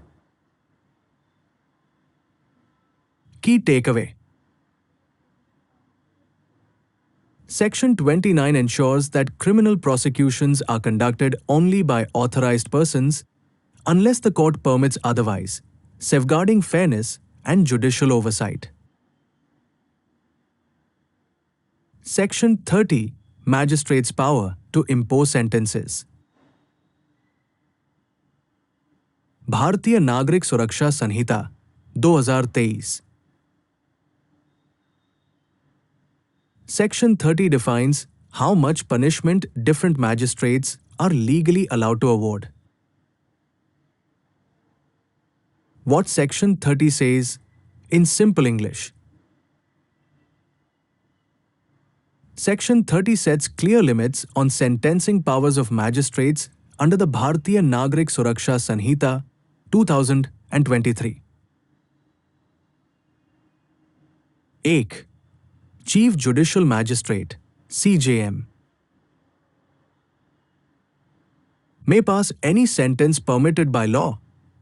Key takeaway. Section 29 ensures that criminal prosecutions are conducted only by authorized persons unless the court permits otherwise, safeguarding fairness and judicial oversight. Section 30 Magistrates' power to impose sentences. भारतीय नागरिक सुरक्षा संहिता 2023. Section 30 defines how much punishment different magistrates are legally allowed to award. What Section 30 says in simple English. Section 30 sets clear limits on sentencing powers of magistrates under the Bharatiya Nagarik Suraksha Sanhita 2023. 1. Chief Judicial Magistrate (CJM) may pass any sentence permitted by law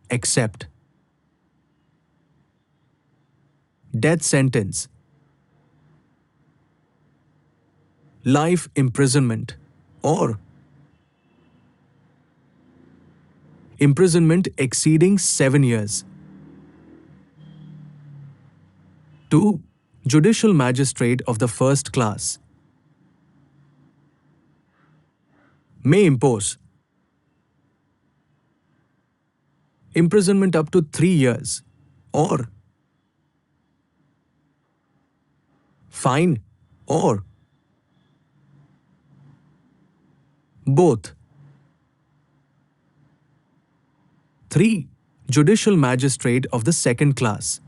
except death sentence, life imprisonment, or imprisonment exceeding 7 years. 2. Judicial Magistrate of the first class may impose imprisonment up to 3 years or fine or both. 3. Judicial Magistrate of the second class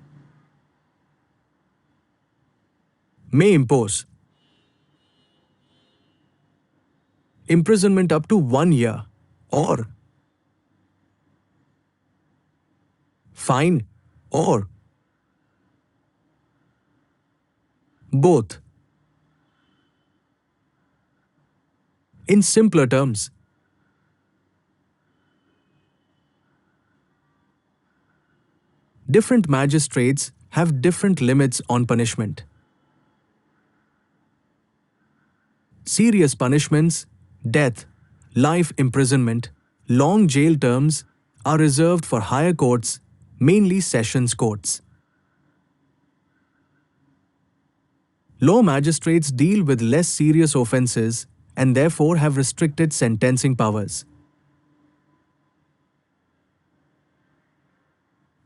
may impose imprisonment up to 1 year or fine or both. In simpler terms, different magistrates have different limits on punishment. Serious punishments, death, life imprisonment, long jail terms are reserved for higher courts, mainly sessions courts. Law magistrates deal with less serious offences and therefore have restricted sentencing powers.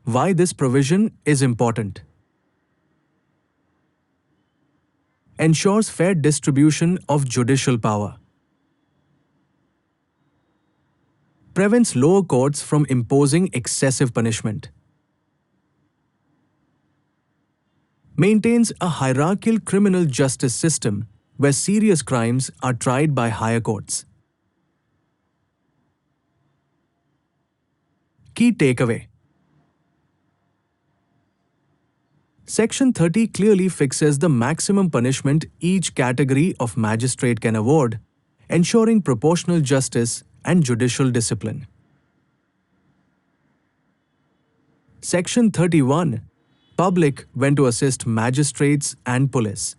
Why this provision is important? Ensures fair distribution of judicial power. Prevents lower courts from imposing excessive punishment. Maintains a hierarchical criminal justice system where serious crimes are tried by higher courts. Key takeaway. Section 30 clearly fixes the maximum punishment each category of magistrate can award, ensuring proportional justice and judicial discipline. Section 31. Public when to assist magistrates and police.